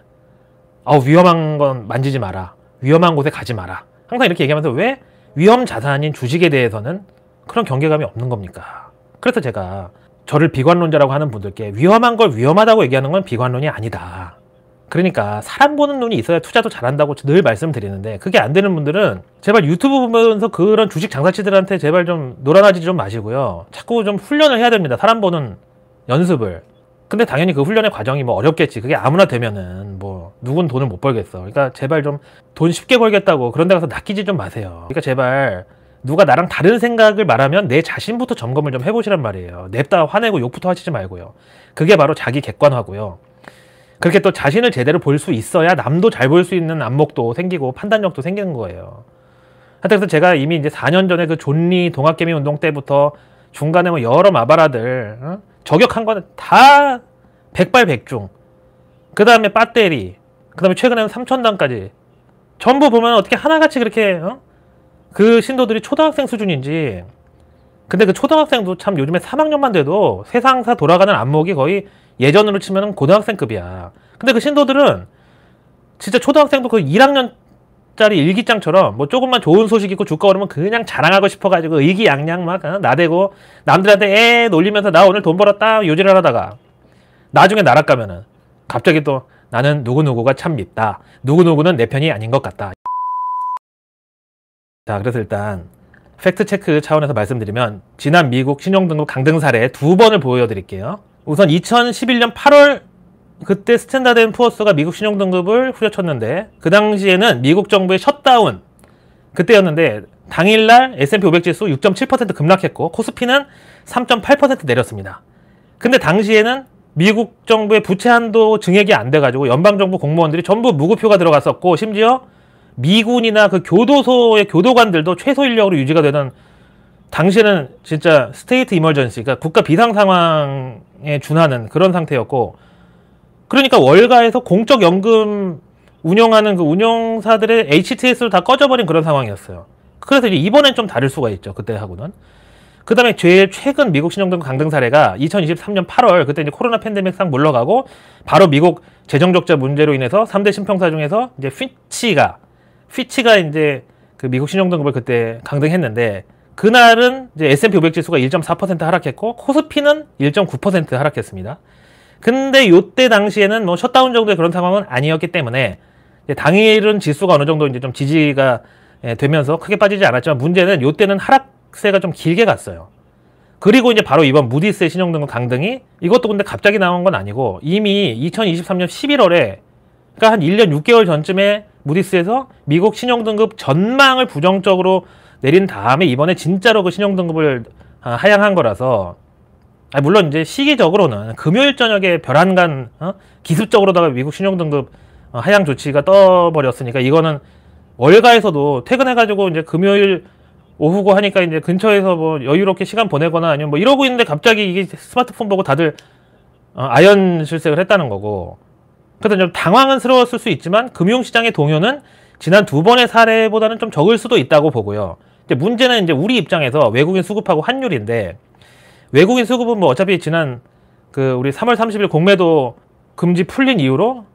A: 위험한 건 만지지 마라. 위험한 곳에 가지 마라. 항상 이렇게 얘기하면서 왜 위험 자산인 주식에 대해서는 그런 경계감이 없는 겁니까? 그래서 제가 저를 비관론자라고 하는 분들께 위험한 걸 위험하다고 얘기하는 건 비관론이 아니다. 그러니까 사람 보는 눈이 있어야 투자도 잘한다고 늘 말씀드리는데 그게 안 되는 분들은 제발 유튜브 보면서 그런 주식 장사치들한테 제발 좀 놀아나지 좀 마시고요. 자꾸 좀 훈련을 해야 됩니다. 사람 보는 연습을. 근데 당연히 그 훈련의 과정이 뭐 어렵겠지. 그게 아무나 되면은 뭐 누군 돈을 못 벌겠어. 그러니까 제발 좀 돈 쉽게 벌겠다고 그런 데 가서 낚이지 좀 마세요. 그러니까 제발 누가 나랑 다른 생각을 말하면 내 자신부터 점검을 좀 해보시란 말이에요. 냅다 화내고 욕부터 하시지 말고요. 그게 바로 자기 객관화고요. 그렇게 또 자신을 제대로 볼 수 있어야 남도 잘 볼 수 있는 안목도 생기고 판단력도 생기는 거예요. 하여튼 그래서 제가 이미 이제 4년 전에 그 존리 동학개미 운동 때부터 중간에 뭐 여러 마바라들 저격한 거는 다 백발백중. 그 다음에 배터리, 그 다음에 최근에는 삼천당까지 전부 보면 어떻게 하나같이 그렇게 그 신도들이 초등학생 수준인지. 근데 그 초등학생도 참 요즘에 3학년만 돼도 세상사 돌아가는 안목이 거의 예전으로 치면 고등학생급이야. 근데 그 신도들은 진짜 초등학생도 그 1학년짜리 일기장처럼 뭐 조금만 좋은 소식 있고 주가 오르면 그냥 자랑하고 싶어가지고 의기양양 막 나대고 남들한테 놀리면서 나 오늘 돈 벌었다 요지를 하다가 나중에 나락 가면은 갑자기 또 나는 누구누구가 참 밉다. 누구누구는 내 편이 아닌 것 같다. 자, 그래서 일단 팩트체크 차원에서 말씀드리면 지난 미국 신용등급 강등 사례 2번을 보여드릴게요. 우선 2011년 8월 그때 스탠다드 앤 푸어스가 미국 신용등급을 후려쳤는데 그 당시에는 미국 정부의 셧다운 그때였는데 당일날 S&P 500 지수 6.7% 급락했고 코스피는 3.8% 내렸습니다. 근데 당시에는 미국 정부의 부채 한도 증액이 안 돼가지고 연방정부 공무원들이 전부 무급휴가 들어갔었고 심지어 미군이나 그 교도소의 교도관들도 최소 인력으로 유지가 되던 당시에는 진짜 스테이트 이머전시, 그러니까 국가 비상 상황에 준하는 그런 상태였고 그러니까 월가에서 공적 연금 운영하는 그 운영사들의 HTS를 다 꺼져버린 그런 상황이었어요. 그래서 이제 이번엔 좀 다를 수가 있죠. 그때하고는. 그 다음에 제일 최근 미국 신용등급 강등 사례가 2023년 8월 그때 이제 코로나 팬데믹 상 물러가고 바로 미국 재정적자 문제로 인해서 3대 신평사 중에서 이제 피치가 이제 그 미국 신용등급을 그때 강등했는데 그날은 이제 S&P 500 지수가 1.4% 하락했고 코스피는 1.9% 하락했습니다. 근데 요때 당시에는 뭐 셧다운 정도의 그런 상황은 아니었기 때문에 이제 당일은 지수가 어느 정도 이제 좀 지지가 되면서 크게 빠지지 않았지만 문제는 요때는 하락세가 좀 길게 갔어요. 그리고 이제 바로 이번 무디스의 신용등급 강등이 이것도 근데 갑자기 나온 건 아니고 이미 2023년 11월에 그러니까 한 1년 6개월 전쯤에 무디스에서 미국 신용등급 전망을 부정적으로 내린 다음에 이번에 진짜로 그 신용등급을 하향한 거라서 물론 이제 시기적으로는 금요일 저녁에 별안간 기습적으로다가 미국 신용등급 하향 조치가 떠버렸으니까 이거는 월가에서도 퇴근해가지고 이제 금요일 오후고 하니까 이제 근처에서 뭐 여유롭게 시간 보내거나 아니면 뭐 이러고 있는데 갑자기 이게 스마트폰 보고 다들 아연 실색을 했다는 거고 그래서 좀 당황스러웠을 수 있지만 금융시장의 동요는 지난 2번의 사례보다는 좀 적을 수도 있다고 보고요. 이제 문제는 이제 우리 입장에서 외국인 수급하고 환율인데 외국인 수급은 뭐 어차피 지난 그 우리 3월 30일 공매도 금지 풀린 이후로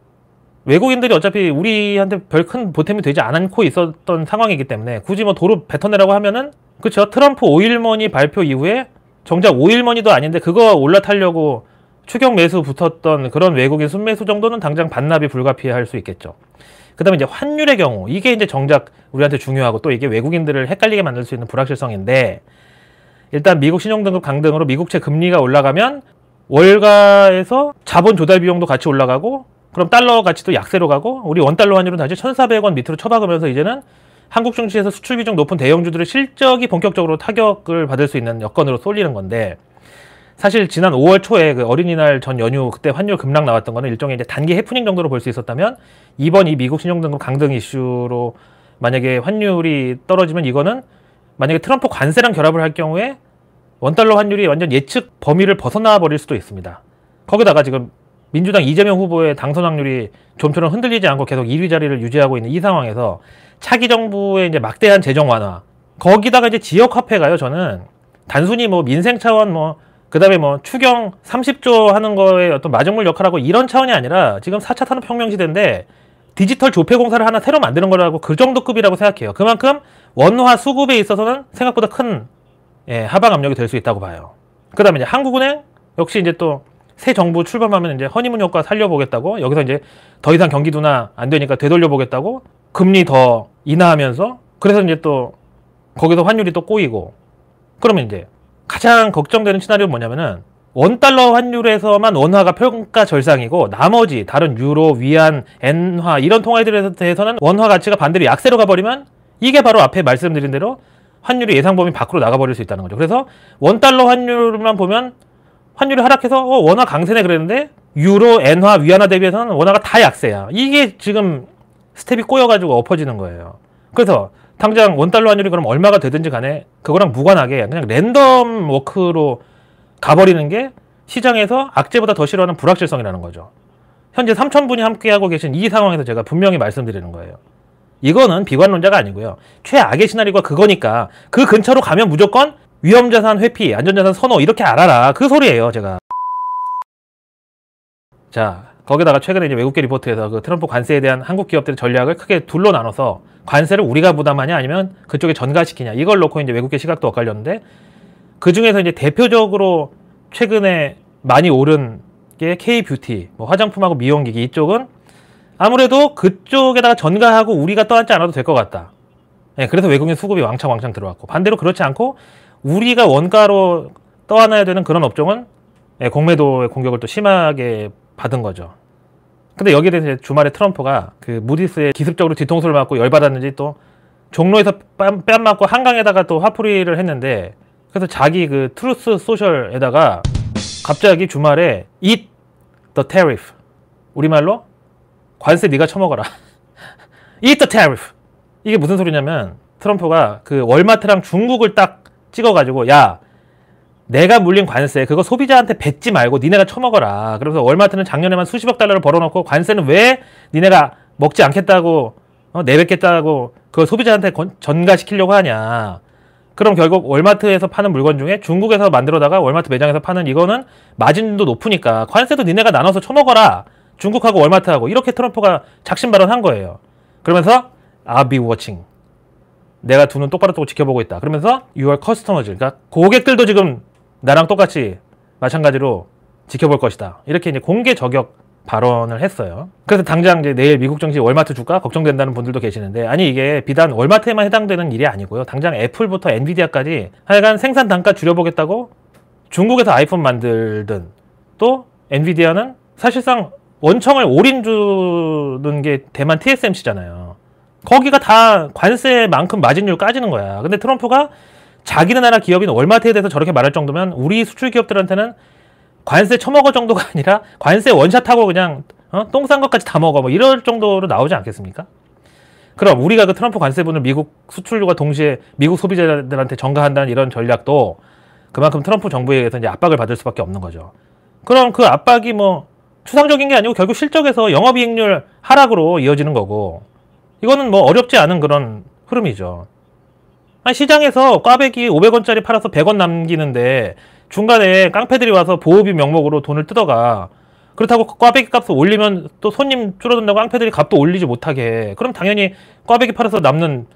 A: 외국인들이 어차피 우리한테 별 큰 보탬이 되지 않고 있었던 상황이기 때문에 굳이 뭐 도로 뱉어내라고 하면은 그쵸 트럼프 오일머니 발표 이후에 정작 오일머니도 아닌데 그거 올라타려고 추격 매수 붙었던 그런 외국인 순매수 정도는 당장 반납이 불가피할 수 있겠죠. 그 다음에 이제 환율의 경우 이게 이제 정작 우리한테 중요하고 또 이게 외국인들을 헷갈리게 만들 수 있는 불확실성인데 일단 미국 신용등급 강등으로 미국채 금리가 올라가면 월가에서 자본 조달 비용도 같이 올라가고 그럼 달러 가치도 약세로 가고 우리 원달러 환율은 다시 1,400원 밑으로 쳐박으면서 이제는 한국 증시에서 수출 비중 높은 대형주들의 실적이 본격적으로 타격을 받을 수 있는 여건으로 쏠리는 건데 사실 지난 5월 초에 그 어린이날 전 연휴 그때 환율 급락 나왔던 거는 일종의 이제 단기 해프닝 정도로 볼 수 있었다면 이번 이 미국 신용등급 강등 이슈로 만약에 환율이 떨어지면 이거는 만약에 트럼프 관세랑 결합을 할 경우에 원달러 환율이 완전 예측 범위를 벗어나 버릴 수도 있습니다. 거기다가 지금 민주당 이재명 후보의 당선 확률이 좀처럼 흔들리지 않고 계속 1위 자리를 유지하고 있는 이 상황에서 차기 정부의 이제 막대한 재정 완화, 거기다가 이제 지역 화폐가요, 저는 단순히 뭐 민생 차원 그다음에 추경 30조 하는 거에 어떤 마중물 역할하고 이런 차원이 아니라 지금 4차 산업혁명 시대인데 디지털 조폐공사를 하나 새로 만드는 거라고 그 정도 급이라고 생각해요. 그만큼 원화 수급에 있어서는 생각보다 큰 하방 압력이 될 수 있다고 봐요. 그 다음에 이제 한국은행 역시 이제 또 새 정부 출범하면 이제 허니문 효과 살려보겠다고 여기서 이제 더 이상 경기 둔화 안 되니까 되돌려보겠다고 금리 더 인하하면서 그래서 이제 또 거기서 환율이 또 꼬이고 그러면 이제 가장 걱정되는 시나리오는 뭐냐면은 원달러 환율에서만 원화가 평가 절상이고 나머지 다른 유로, 위안, 엔화 이런 통화들에 대해서는 원화 가치가 반대로 약세로 가버리면 이게 바로 앞에 말씀드린 대로 환율이 예상 범위 밖으로 나가버릴 수 있다는 거죠. 그래서 원달러 환율만 보면 환율이 하락해서 원화 강세네 그랬는데 유로, 엔화, 위안화 대비해서는 원화가 다 약세야. 이게 지금 스텝이 꼬여가지고 엎어지는 거예요. 그래서 당장 원달러 환율이 그럼 얼마가 되든지 간에 그거랑 무관하게 그냥 랜덤 워크로 가버리는 게 시장에서 악재보다 더 싫어하는 불확실성이라는 거죠. 현재 3,000분이 함께하고 계신 이 상황에서 제가 분명히 말씀드리는 거예요. 이거는 비관론자가 아니고요. 최악의 시나리오가 그거니까 그 근처로 가면 무조건 위험자산 회피, 안전자산 선호 이렇게 알아라. 그 소리예요, 제가. 자, 거기다가 최근에 이제 외국계 리포트에서 그 트럼프 관세에 대한 한국 기업들의 전략을 크게 둘로 나눠서 관세를 우리가 부담하냐 아니면 그쪽에 전가시키냐 이걸 놓고 이제 외국계 시각도 엇갈렸는데 그 중에서 이제 대표적으로 최근에 많이 오른 게 K-뷰티, 화장품하고 미용기기 이쪽은 아무래도 그쪽에다가 전가하고 우리가 떠안지 않아도 될 것 같다. 그래서 외국인 수급이 왕창 들어왔고 반대로 그렇지 않고 우리가 원가로 떠안아야 되는 그런 업종은 공매도의 공격을 또 심하게 받은 거죠. 근데 여기에 대해서 주말에 트럼프가 그 무디스에 기습적으로 뒤통수를 맞고 열받았는지 또 종로에서 뺨 맞고 한강에다가 또 화풀이를 했는데 그래서 자기 그 트루스 소셜에다가 갑자기 주말에 Eat the tariff 우리말로 관세 네가 처먹어라 Eat the tariff 이게 무슨 소리냐면 트럼프가 그 월마트랑 중국을 딱 찍어가지고 야 내가 물린 관세 그거 소비자한테 뱉지 말고 니네가 처먹어라. 그래서 월마트는 작년에만 수십억 달러를 벌어놓고 관세는 왜 니네가 먹지 않겠다고 내뱉겠다고 그걸 소비자한테 전가시키려고 하냐. 그럼 결국 월마트에서 파는 물건 중에 중국에서 만들어다가 월마트 매장에서 파는 이거는 마진도 높으니까 관세도 니네가 나눠서 처먹어라. 중국하고 월마트하고 이렇게 트럼프가 작심 발언한 거예요. 그러면서 I'll be watching. 내가 두 눈 똑바로 뜨고 지켜보고 있다. 그러면서 your customers, 그러니까 고객들도 지금 나랑 똑같이 마찬가지로 지켜볼 것이다. 이렇게 이제 공개 저격 발언을 했어요. 그래서 당장 이제 내일 미국 증시 월마트 주가 걱정된다는 분들도 계시는데 아니 이게 비단 월마트에만 해당되는 일이 아니고요. 당장 애플부터 엔비디아까지 하여간 생산 단가 줄여보겠다고 중국에서 아이폰 만들든 또 엔비디아는 사실상 원청을 올인 주는 게 대만 TSMC잖아요. 거기가 다 관세만큼 마진율 까지는 거야. 근데 트럼프가 자기네 나라 기업인 월마트에 대해서 저렇게 말할 정도면 우리 수출 기업들한테는 관세 처먹을 정도가 아니라 관세 원샷하고 그냥 똥 싼 것까지 다 먹어 이럴 정도로 나오지 않겠습니까? 그럼 우리가 그 트럼프 관세분을 미국 수출과 동시에 미국 소비자들한테 전가한다는 이런 전략도 그만큼 트럼프 정부에 의해서 이제 압박을 받을 수밖에 없는 거죠. 그럼 그 압박이 추상적인 게 아니고 결국 실적에서 영업이익률 하락으로 이어지는 거고 이거는 어렵지 않은 그런 흐름이죠. 아니, 시장에서 꽈배기 500원짜리 팔아서 100원 남기는데 중간에 깡패들이 와서 보호비 명목으로 돈을 뜯어가. 그렇다고 꽈배기 값을 올리면 또 손님 줄어든다고 깡패들이 값도 올리지 못하게. 그럼 당연히 꽈배기 팔아서 남는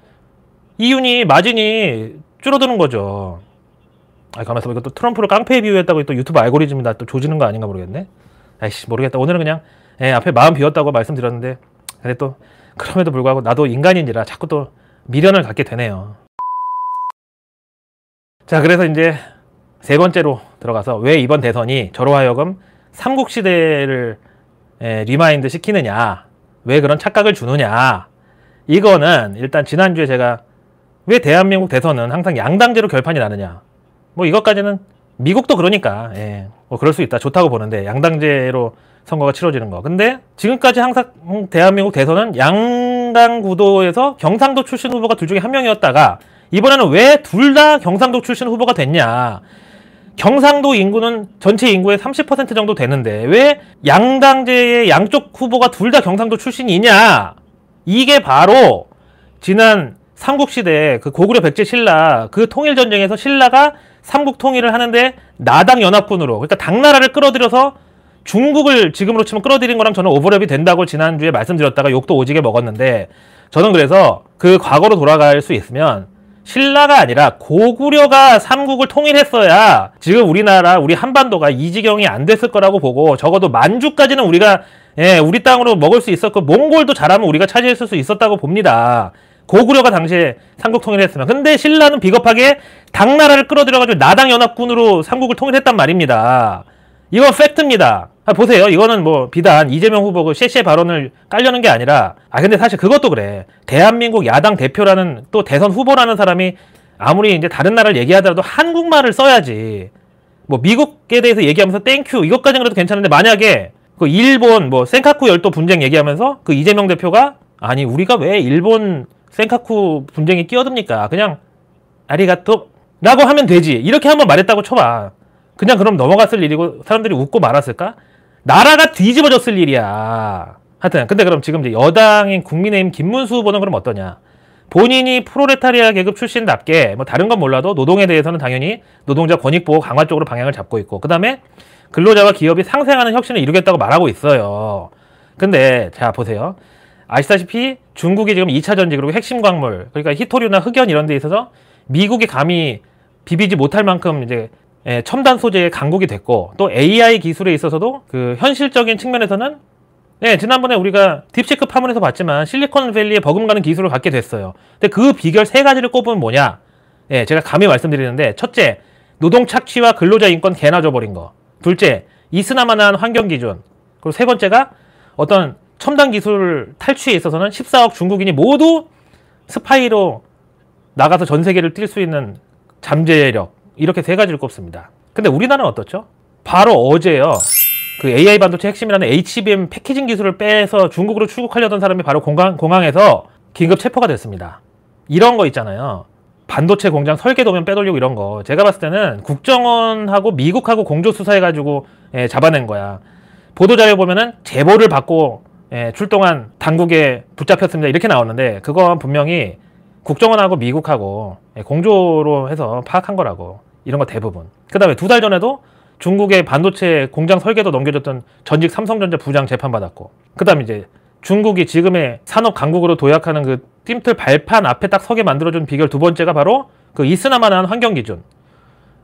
A: 이윤이 마진이 줄어드는 거죠. 가만있어 봐. 이거 또 트럼프를 깡패에 비유했다고 또 유튜브 알고리즘이 나 또 조지는 거 아닌가 모르겠네. 아이씨 모르겠다. 오늘은 그냥 앞에 마음 비웠다고 말씀드렸는데 근데 또 그럼에도 불구하고 나도 인간인지라 자꾸 또 미련을 갖게 되네요. 자, 그래서 이제 세 번째로 들어가서 왜 이번 대선이 저로 하여금 삼국시대를 리마인드 시키느냐, 왜 그런 착각을 주느냐. 이거는 일단 지난주에 제가 왜 대한민국 대선은 항상 양당제로 결판이 나느냐, 이것까지는 미국도 그러니까 뭐 그럴 수 있다. 좋다고 보는데 양당제로 선거가 치러지는 거. 근데 지금까지 항상 대한민국 대선은 양당 구도에서 경상도 출신 후보가 둘 중에 한 명이었다가 이번에는 왜 둘 다 경상도 출신 후보가 됐냐. 경상도 인구는 전체 인구의 30% 정도 되는데 왜 양당제의 양쪽 후보가 둘 다 경상도 출신이냐. 이게 바로 지난 삼국시대 그 고구려 백제 신라 그 통일전쟁에서 신라가 삼국 통일을 하는데 나당 연합군으로 그러니까 당나라를 끌어들여서 중국을 지금으로 치면 끌어들인 거랑 저는 오버랩이 된다고 지난주에 말씀드렸다가 욕도 오지게 먹었는데 저는 그래서 그 과거로 돌아갈 수 있으면 신라가 아니라 고구려가 삼국을 통일했어야 지금 우리나라 우리 한반도가 이 지경이 안 됐을 거라고 보고 적어도 만주까지는 우리가 우리 땅으로 먹을 수 있었고 몽골도 잘하면 우리가 차지했을 수 있었다고 봅니다. 고구려가 당시에 삼국 통일했으면. 근데 신라는 비겁하게 당나라를 끌어들여가지고 나당 연합군으로 삼국을 통일했단 말입니다. 이건 팩트입니다. 보세요. 이거는 뭐 비단 이재명 후보 그 셰셰 발언을 깔려는 게 아니라 근데 사실 그것도 그래. 대한민국 야당 대표라는 또 대선 후보라는 사람이 아무리 이제 다른 나라를 얘기하더라도 한국말을 써야지. 뭐 미국에 대해서 얘기하면서 땡큐 이것까지는 그래도 괜찮은데 만약에 그 일본 뭐 센카쿠 열도 분쟁 얘기하면서 그 이재명 대표가 아니 우리가 왜 일본 센카쿠 분쟁에 끼어듭니까? 그냥 아리가또 라고 하면 되지. 이렇게 한번 말했다고 쳐봐. 그냥 그럼 넘어갔을 일이고 사람들이 웃고 말았을까? 나라가 뒤집어졌을 일이야. 하여튼 근데 그럼 지금 이제 여당인 국민의힘 김문수 후보는 그럼 어떠냐? 본인이 프롤레타리아 계급 출신답게 뭐 다른 건 몰라도 노동에 대해서는 당연히 노동자 권익보호 강화 쪽으로 방향을 잡고 있고 그 다음에 근로자와 기업이 상생하는 혁신을 이루겠다고 말하고 있어요. 근데 자 보세요. 아시다시피 중국이 지금 2차 전지 그리고 핵심 광물 그러니까 히토류나 흑연 이런 데 있어서 미국이 감히 비비지 못할 만큼 이제 첨단 소재의 강국이 됐고 또 AI 기술에 있어서도 그 현실적인 측면에서는 지난번에 우리가 딥시크 파문에서 봤지만 실리콘밸리에 버금가는 기술을 갖게 됐어요. 근데 그 비결 세 가지를 꼽으면 뭐냐? 제가 감히 말씀드리는데 첫째, 노동 착취와 근로자 인권 개나 줘버린 거. 둘째, 이스나마나한 환경 기준. 그리고 세 번째가 어떤 첨단 기술 탈취에 있어서는 14억 중국인이 모두 스파이로 나가서 전 세계를 뛸 수 있는 잠재력. 이렇게 세 가지를 꼽습니다. 근데 우리나라는 어떻죠? 바로 어제요. 그 AI 반도체 핵심이라는 HBM 패키징 기술을 빼서 중국으로 출국하려던 사람이 바로 공항에서 긴급 체포가 됐습니다. 이런 거 있잖아요. 반도체 공장 설계 도면 빼돌리고 이런 거. 제가 봤을 때는 국정원하고 미국하고 공조 수사해가지고 잡아낸 거야. 보도자료 보면은 제보를 받고 출동한 당국에 붙잡혔습니다. 이렇게 나오는데 그건 분명히 국정원하고 미국하고 공조로 해서 파악한 거라고. 이런 거 대부분. 그 다음에 2달 전에도 중국의 반도체 공장 설계도 넘겨줬던 전직 삼성전자 부장 재판받았고 그 다음에 이제 중국이 지금의 산업 강국으로 도약하는 그 뜀틀 발판 앞에 딱 서게 만들어준 비결 두 번째가 바로 그 이스나마나한 환경 기준.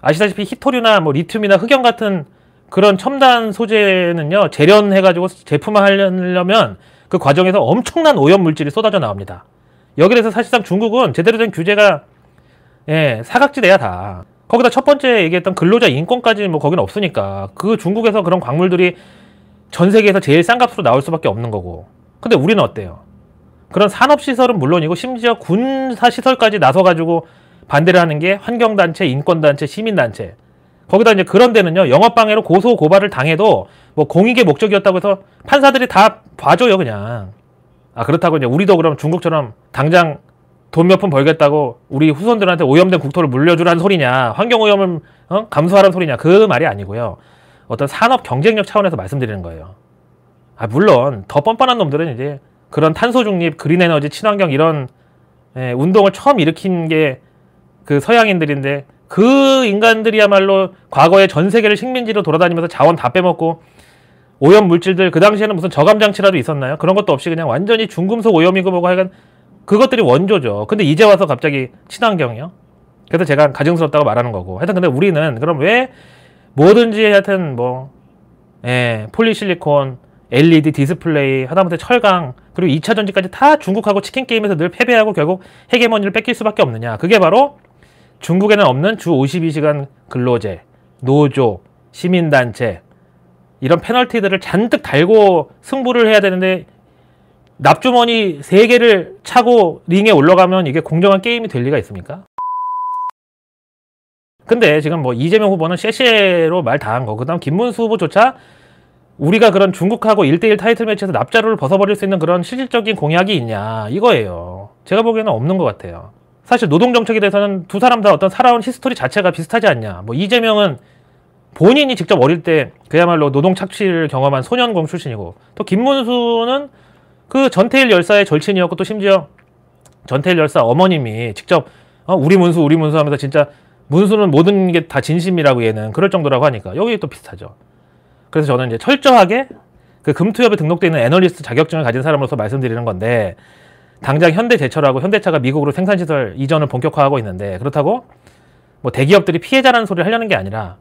A: 아시다시피 히토류나 뭐 리튬이나 흑연 같은 그런 첨단 소재는요 재련해가지고 제품화하려면 그 과정에서 엄청난 오염 물질이 쏟아져 나옵니다. 여기에 대해서 사실상 중국은 제대로 된 규제가 사각지대야 다. 거기다 첫 번째 얘기했던 근로자 인권까지 뭐 거기는 없으니까 그 중국에서 그런 광물들이 전 세계에서 제일 싼 값으로 나올 수밖에 없는 거고. 근데 우리는 어때요? 그런 산업시설은 물론이고 심지어 군사시설까지 나서가지고 반대를 하는 게 환경단체, 인권단체, 시민단체. 거기다 이제 그런 데는요 영업방해로 고소 고발을 당해도 뭐 공익의 목적이었다고 해서 판사들이 다 봐줘요 그냥. 그렇다고 이제 우리도 그럼 중국처럼 당장 돈 몇 푼 벌겠다고 우리 후손들한테 오염된 국토를 물려주라는 소리냐, 환경오염을 감수하라는 소리냐, 그 말이 아니고요. 어떤 산업 경쟁력 차원에서 말씀드리는 거예요. 물론 더 뻔뻔한 놈들은 이제 그런 탄소 중립, 그린 에너지, 친환경 이런 운동을 처음 일으킨 게 그 서양인들인데 그 인간들이야말로 과거에 전 세계를 식민지로 돌아다니면서 자원 다 빼먹고 오염 물질들 그 당시에는 무슨 저감장치라도 있었나요? 그런 것도 없이 그냥 완전히 중금속 오염이고 뭐고 하여간 그것들이 원조죠. 근데 이제 와서 갑자기 친환경이요? 그래서 제가 가증스럽다고 말하는 거고. 하여튼 근데 우리는 그럼 왜 뭐든지 하여튼 뭐 폴리실리콘, LED 디스플레이, 하다못해 철강, 그리고 2차 전지까지 다 중국하고 치킨 게임에서 늘 패배하고 결국 헤게모니를 뺏길 수밖에 없느냐. 그게 바로 중국에는 없는 주 52시간 근로제, 노조, 시민단체 이런 페널티들을 잔뜩 달고 승부를 해야 되는데 납주머니 3개를 차고 링에 올라가면 이게 공정한 게임이 될 리가 있습니까? 근데 지금 뭐 이재명 후보는 쎄쎄로 말 다 한 거. 그다음 김문수 후보조차 우리가 그런 중국하고 1대1 타이틀 매치에서 납자루를 벗어버릴 수 있는 그런 실질적인 공약이 있냐 이거예요. 제가 보기에는 없는 것 같아요. 사실 노동정책에 대해서는 두 사람 다 어떤 살아온 히스토리 자체가 비슷하지 않냐. 뭐 이재명은 본인이 직접 어릴 때 그야말로 노동 착취를 경험한 소년공 출신이고, 또 김문수는 그 전태일 열사의 절친이었고, 또 심지어 전태일 열사 어머님이 직접 우리 문수 하면서 진짜 문수는 모든 게 다 진심이라고 얘는 그럴 정도라고 하니까 여기 또 비슷하죠. 그래서 저는 이제 철저하게 그 금투협에 등록되어 있는 애널리스트 자격증을 가진 사람으로서 말씀드리는 건데, 당장 현대제철하고 현대차가 미국으로 생산시설 이전을 본격화하고 있는데, 그렇다고 뭐 대기업들이 피해자라는 소리를 하려는 게 아니라,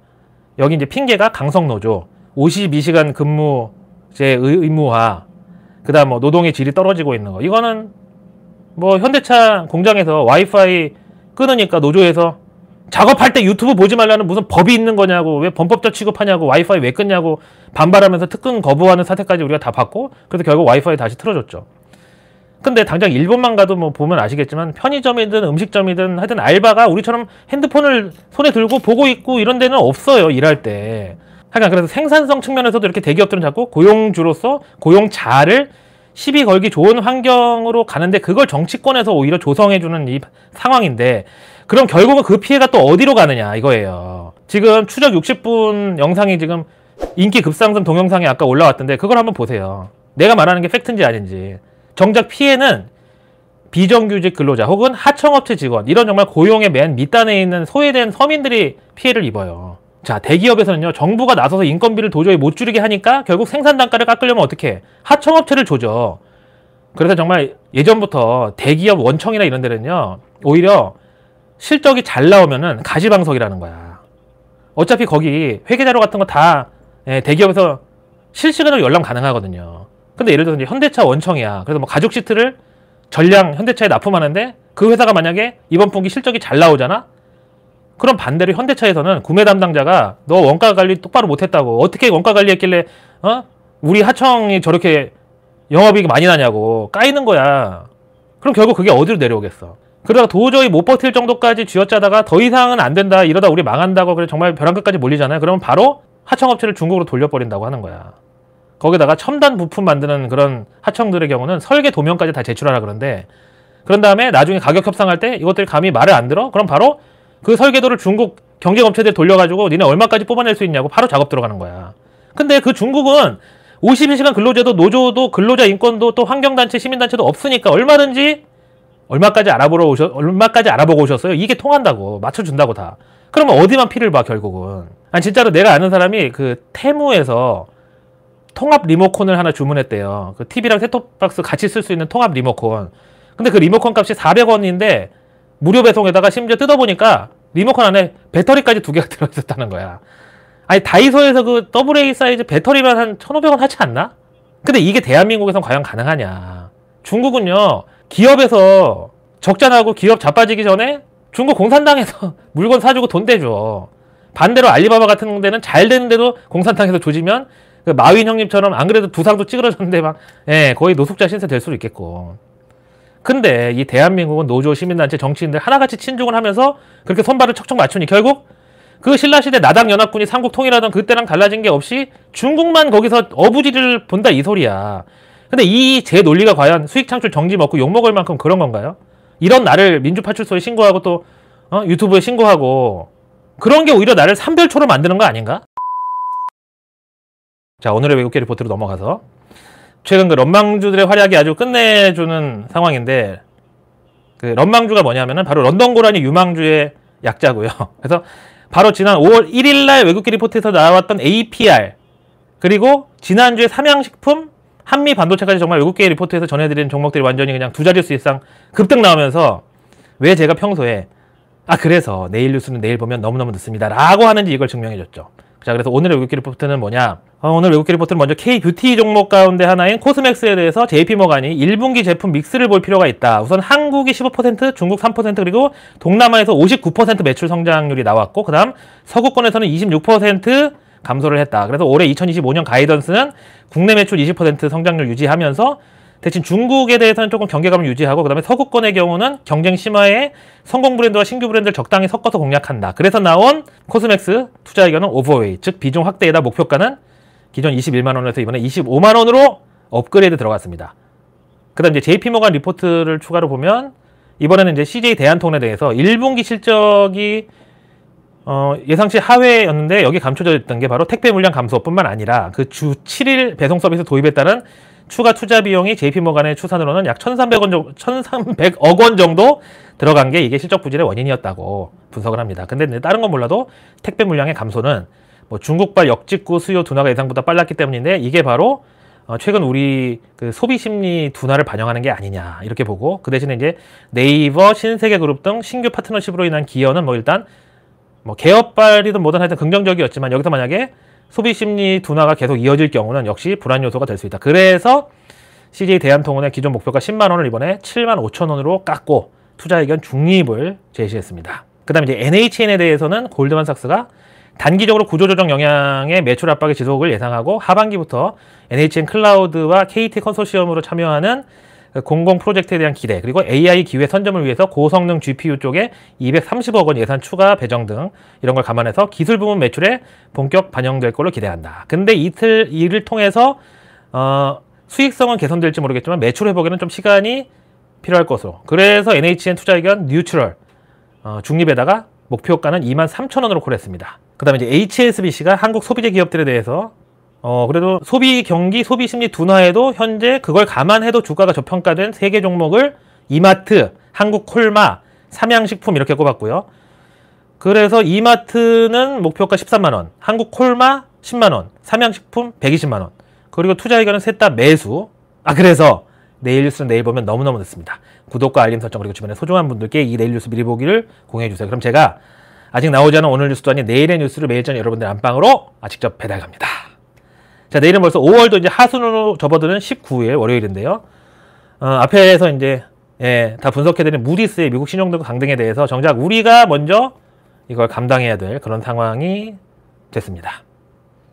A: 여기 이제 핑계가 강성노조, 52시간 근무제 의무화, 그 다음 뭐 노동의 질이 떨어지고 있는 거. 이거는 뭐 현대차 공장에서 와이파이 끊으니까 노조에서 작업할 때 유튜브 보지 말라는 무슨 법이 있는 거냐고, 왜 범법적 취급하냐고, 와이파이 왜 끊냐고 반발하면서 특근 거부하는 사태까지 우리가 다 봤고, 그래서 결국 와이파이 다시 틀어줬죠. 근데 당장 일본만 가도 뭐 보면 아시겠지만 편의점이든 음식점이든 하여튼 알바가 우리처럼 핸드폰을 손에 들고 보고 있고 이런 데는 없어요, 일할 때. 하여간 그래서 생산성 측면에서도 이렇게 대기업들은 자꾸 고용주로서 고용자를 시비 걸기 좋은 환경으로 가는데, 그걸 정치권에서 오히려 조성해주는 이 상황인데, 그럼 결국은 그 피해가 또 어디로 가느냐 이거예요. 지금 추적 60분 영상이 지금 인기 급상승 동영상이 아까 올라왔던데, 그걸 한번 보세요. 내가 말하는 게 팩트인지 아닌지. 정작 피해는 비정규직 근로자 혹은 하청업체 직원, 이런 정말 고용의 맨 밑단에 있는 소외된 서민들이 피해를 입어요. 자, 대기업에서는요, 정부가 나서서 인건비를 도저히 못 줄이게 하니까 결국 생산 단가를 깎으려면 어떻게 해? 하청업체를 조져. 그래서 정말 예전부터 대기업 원청이나 이런 데는요, 오히려 실적이 잘 나오면은 가시방석이라는 거야. 어차피 거기 회계자료 같은 거 다 대기업에서 실시간으로 열람 가능하거든요. 근데 예를 들어서 이제 현대차 원청이야. 그래서 뭐 가죽 시트를 전량 현대차에 납품하는데, 그 회사가 만약에 이번 분기 실적이 잘 나오잖아? 그럼 반대로 현대차에서는 구매 담당자가 너 원가 관리 똑바로 못했다고, 어떻게 원가 관리했길래 우리 하청이 저렇게 영업이익이 많이 나냐고 까이는 거야. 그럼 결국 그게 어디로 내려오겠어. 그러다가 도저히 못 버틸 정도까지 쥐어짜다가 더 이상은 안 된다, 이러다 우리 망한다고, 그래 정말 벼랑 끝까지 몰리잖아요. 그러면 바로 하청업체를 중국으로 돌려버린다고 하는 거야. 거기다가 첨단 부품 만드는 그런 하청들의 경우는 설계 도면까지 다 제출하라 그런데, 그런 다음에 나중에 가격 협상할 때 이것들이 감히 말을 안 들어? 그럼 바로 그 설계도를 중국 경쟁업체들 돌려가지고 니네 얼마까지 뽑아낼 수 있냐고 바로 작업 들어가는 거야. 근데 그 중국은 52시간 근로제도 노조도 근로자 인권도 또 환경단체 시민단체도 없으니까 얼마까지 알아보고 오셨어요? 이게 통한다고, 맞춰준다고 다. 그러면 어디만 피를 봐 결국은. 아니 진짜로 내가 아는 사람이 그 테무에서 통합 리모컨을 하나 주문했대요. 그 TV랑 셋톱박스 같이 쓸 수 있는 통합 리모컨. 근데 그 리모컨 값이 400원인데 무료 배송에다가 심지어 뜯어보니까 리모컨 안에 배터리까지 2개가 들어있었다는 거야. 아니 다이소에서 그 AA 사이즈 배터리만 한 1,500원 하지 않나? 근데 이게 대한민국에선 과연 가능하냐. 중국은요, 기업에서 적자 나고 기업 자빠지기 전에 중국 공산당에서 물건 사주고 돈 대줘. 반대로 알리바바 같은 데는 잘 되는데도 공산당에서 조지면 그 마윈 형님처럼 안 그래도 두상도 찌그러졌는데 막 거의 노숙자 신세 될 수도 있겠고. 근데 이 대한민국은 노조, 시민단체, 정치인들 하나같이 친족을 하면서 그렇게 손발을 척척 맞추니 결국 그 신라시대 나당연합군이 삼국 통일하던 그때랑 달라진 게 없이 중국만 거기서 어부지를 본다 이 소리야. 근데 이 제 논리가 과연 수익 창출 정지 먹고 욕먹을 만큼 그런 건가요? 이런 나를 민주파출소에 신고하고 또 유튜브에 신고하고 그런 게 오히려 나를 산별초로 만드는 거 아닌가? 자, 오늘의 외국계 리포트로 넘어가서 최근 그 런망주들의 활약이 아주 끝내주는 상황인데, 그 런망주가 뭐냐면은 바로 런던 고라니 유망주의 약자고요. 그래서 바로 지난 5월 1일날 외국계 리포트에서 나왔던 APR, 그리고 지난주에 삼양식품, 한미 반도체까지 정말 외국계 리포트에서 전해드린 종목들이 완전히 그냥 두 자릿수 이상 급등 나오면서, 왜 제가 평소에 그래서 내일 뉴스는 내일 보면 너무너무 늦습니다 라고 하는지 이걸 증명해줬죠. 자, 그래서 오늘의 외국계 리포트는 뭐냐? 오늘 외국계 리포트는 먼저 K-뷰티 종목 가운데 하나인 코스맥스에 대해서 JP모간이 1분기 제품 믹스를 볼 필요가 있다. 우선 한국이 15%, 중국 3%, 그리고 동남아에서 59% 매출 성장률이 나왔고, 그 다음 서구권에서는 26% 감소를 했다. 그래서 올해 2025년 가이던스는 국내 매출 20% 성장률 유지하면서 대신 중국에 대해서는 조금 경계감을 유지하고 그다음에 서구권의 경우는 경쟁 심화에 성공 브랜드와 신규 브랜드를 적당히 섞어서 공략한다. 그래서 나온 코스맥스 투자 의견은 오버웨이, 즉 비중 확대에다 목표가는 기존 21만 원에서 이번에 25만 원으로 업그레이드 들어갔습니다. 그다음 이제 JP모간 리포트를 추가로 보면 이번에는 이제 CJ 대한통운에 대해서 1분기 실적이 예상치 하회였는데 여기 감춰져 있던 게 바로 택배 물량 감소뿐만 아니라 그 주 7일 배송 서비스 도입에 따른 추가 투자 비용이 JP모간의 추산으로는 약 1,300억 원 정도 들어간 게 이게 실적 부진의 원인이었다고 분석을 합니다. 근데 다른 건 몰라도 택배 물량의 감소는 뭐 중국발 역직구 수요 둔화가 예상보다 빨랐기 때문인데 이게 바로 최근 우리 그 소비 심리 둔화를 반영하는 게 아니냐 이렇게 보고 그 대신에 이제 네이버, 신세계그룹 등 신규 파트너십으로 인한 기여는 뭐 일단 뭐 개업발이든 뭐든 하여튼 긍정적이었지만 여기서 만약에 소비 심리 둔화가 계속 이어질 경우는 역시 불안 요소가 될 수 있다. 그래서 CJ 대한통운의 기존 목표가 10만 원을 이번에 7만 5천 원으로 깎고 투자 의견 중립을 제시했습니다. 그 다음에 이제 NHN에 대해서는 골드만삭스가 단기적으로 구조조정 영향의 매출 압박의 지속을 예상하고 하반기부터 NHN 클라우드와 KT 컨소시엄으로 참여하는 공공 프로젝트에 대한 기대, 그리고 AI 기회 선점을 위해서 고성능 GPU 쪽에 230억 원 예산 추가 배정 등 이런 걸 감안해서 기술 부문 매출에 본격 반영될 걸로 기대한다. 근데 이를 통해서 수익성은 개선될지 모르겠지만 매출 회복에는 좀 시간이 필요할 것으로. 그래서 NHN 투자 의견 뉴트럴 중립에다가 목표가는 23,000원으로 콜했습니다. 그 다음에 이제 HSBC가 한국 소비재 기업들에 대해서 그래도 소비 경기, 소비 심리 둔화에도 현재 그걸 감안해도 주가가 저평가된 3개 종목을 이마트, 한국콜마, 삼양식품 이렇게 꼽았고요. 그래서 이마트는 목표가 13만원, 한국콜마 10만원, 삼양식품 120만원. 그리고 투자 의견은 셋 다 매수. 그래서 내일 뉴스는 내일 보면 너무너무 늦습니다. 구독과 알림 설정 그리고 주변에 소중한 분들께 이 내일 뉴스 미리 보기를 공유해주세요. 그럼 제가 아직 나오지 않은 오늘 뉴스도 아닌 내일의 뉴스를 매일 전 여러분들 안방으로 직접 배달 갑니다. 자, 내일은 벌써 5월도 이제 하순으로 접어드는 19일 월요일인데요. 앞에서 이제 다 분석해드린 무디스의 미국 신용등급 강등에 대해서 정작 우리가 먼저 이걸 감당해야 될 그런 상황이 됐습니다.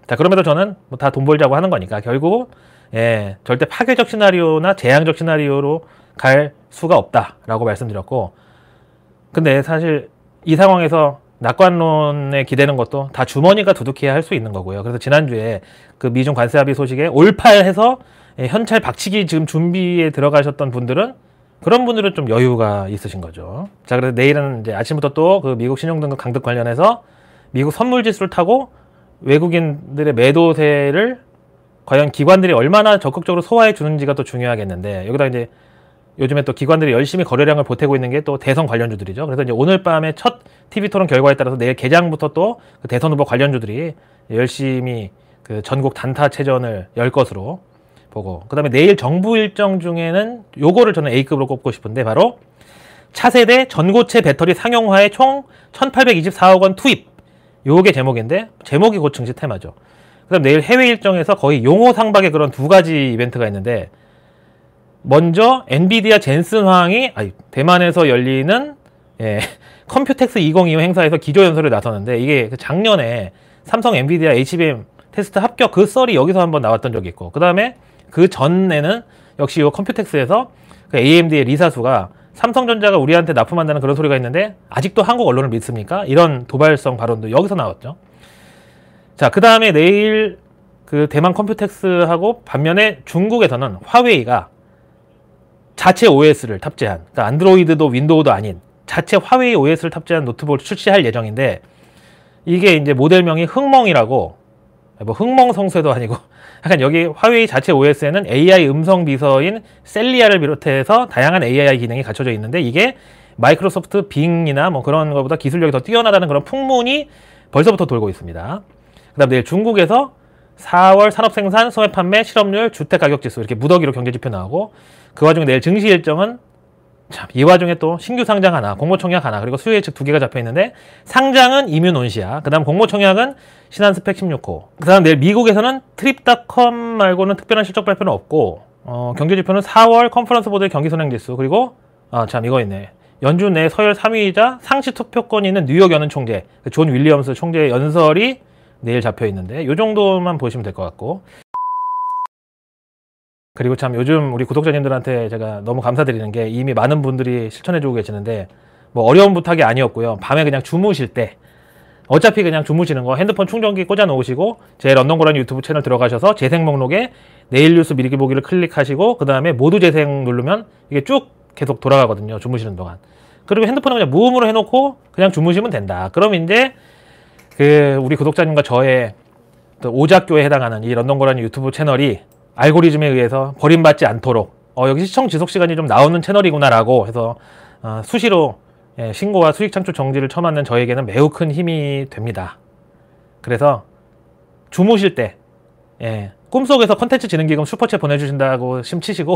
A: 자, 그럼에도 저는 뭐 다 돈 벌자고 하는 거니까 결국 절대 파괴적 시나리오나 재앙적 시나리오로 갈 수가 없다라고 말씀드렸고, 근데 사실 이 상황에서 낙관론에 기대는 것도 다 주머니가 두둑해야 할 수 있는 거고요. 그래서 지난주에 그 미중 관세 합의 소식에 올팔해서 현찰 박치기 지금 준비에 들어가셨던 분들은 그런 분들은 좀 여유가 있으신 거죠. 자, 그래서 내일은 이제 아침부터 또 그 미국 신용등급 강등 관련해서 미국 선물 지수를 타고 외국인들의 매도세를 과연 기관들이 얼마나 적극적으로 소화해 주는지가 또 중요하겠는데, 여기다 이제 요즘에 또 기관들이 열심히 거래량을 보태고 있는 게 또 대선 관련주들이죠. 그래서 이제 오늘 밤에 첫 TV 토론 결과에 따라서 내일 개장부터 또 그 대선 후보 관련주들이 열심히 그 전국 단타체전을 열 것으로 보고, 그 다음에 내일 정부 일정 중에는 요거를 저는 A급으로 꼽고 싶은데 바로 차세대 전고체 배터리 상용화에 총 1,824억 원 투입. 요게 제목인데 제목이 곧 증시 테마죠. 그 다음 내일 해외 일정에서 거의 용호상박의 그런 두 가지 이벤트가 있는데, 먼저 엔비디아 젠슨 화항이 대만에서 열리는 컴퓨텍스 2025 행사에서 기조연설을 나섰는데, 이게 작년에 삼성 엔비디아 HBM 테스트 합격 그 썰이 여기서 한번 나왔던 적이 있고, 그 다음에 그 전에는 역시 이 컴퓨텍스에서 그 AMD의 리사수가 삼성전자가 우리한테 납품한다는 그런 소리가 있는데 아직도 한국 언론을 믿습니까? 이런 도발성 발언도 여기서 나왔죠. 자, 그 다음에 내일 그 대만 컴퓨텍스하고 반면에 중국에서는 화웨이가 자체 OS를 탑재한, 그러니까 안드로이드도 윈도우도 아닌 자체 화웨이 OS를 탑재한 노트북을 출시할 예정인데, 이게 이제 모델명이 흥멍이라고, 뭐 흥멍 성쇠도 아니고 약간 여기 화웨이 자체 OS에는 AI 음성 비서인 셀리아를 비롯해서 다양한 AI 기능이 갖춰져 있는데, 이게 마이크로소프트 빙이나 뭐 그런 것보다 기술력이 더 뛰어나다는 그런 풍문이 벌써부터 돌고 있습니다. 그 다음 내일 중국에서 4월 산업생산, 소매판매, 실업률, 주택가격지수 이렇게 무더기로 경제지표 나오고, 그 와중에 내일 증시 일정은 참, 이 와중에 또 신규 상장 하나, 공모청약 하나, 그리고 수요 예측 2개가 잡혀 있는데, 상장은 이뮨온시아, 그 다음 공모청약은 신한스펙 16호. 그 다음 내일 미국에서는 트립닷컴 말고는 특별한 실적 발표는 없고, 경제지표는 4월 컨퍼런스 보드의 경기선행지수, 그리고 참 이거 있네. 연준 내 서열 3위이자 상시 투표권이 있는 뉴욕 연은 총재, 존 윌리엄스 총재의 연설이 내일 잡혀 있는데, 이 정도만 보시면 될 것 같고, 그리고 참 요즘 우리 구독자님들한테 제가 너무 감사드리는 게 이미 많은 분들이 실천해주고 계시는데 뭐 어려운 부탁이 아니었고요. 밤에 그냥 주무실 때 어차피 그냥 주무시는 거 핸드폰 충전기 꽂아 놓으시고 제 런던 고라니 유튜브 채널 들어가셔서 재생 목록에 내일 뉴스 미리 보기를 클릭하시고 그 다음에 모두 재생 누르면 이게 쭉 계속 돌아가거든요. 주무시는 동안. 그리고 핸드폰을 그냥 무음으로 해놓고 그냥 주무시면 된다. 그럼 이제 그 우리 구독자님과 저의 또 오작교에 해당하는 이 런던 고라니 유튜브 채널이 알고리즘에 의해서 버림받지 않도록 여기 시청 지속 시간이 좀 나오는 채널이구나라고 해서 수시로 신고와 수익 창출 정지를 쳐맞는 저에게는 매우 큰 힘이 됩니다. 그래서 주무실 때 꿈속에서 컨텐츠 진흥기금 슈퍼챗 보내주신다고 심치시고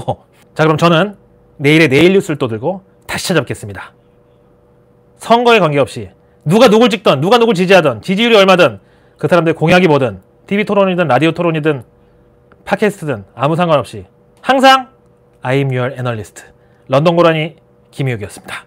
A: 자, 그럼 저는 내일의 내일 뉴스를 또 들고 다시 찾아뵙겠습니다. 선거에 관계없이 누가 누굴 찍던 누가 누굴 지지하던 지지율이 얼마든 그 사람들 공약이 뭐든 TV 토론이든 라디오 토론이든 팟캐스트든 아무 상관없이 항상 I'm your analyst 런던 고라니 김희욱이었습니다.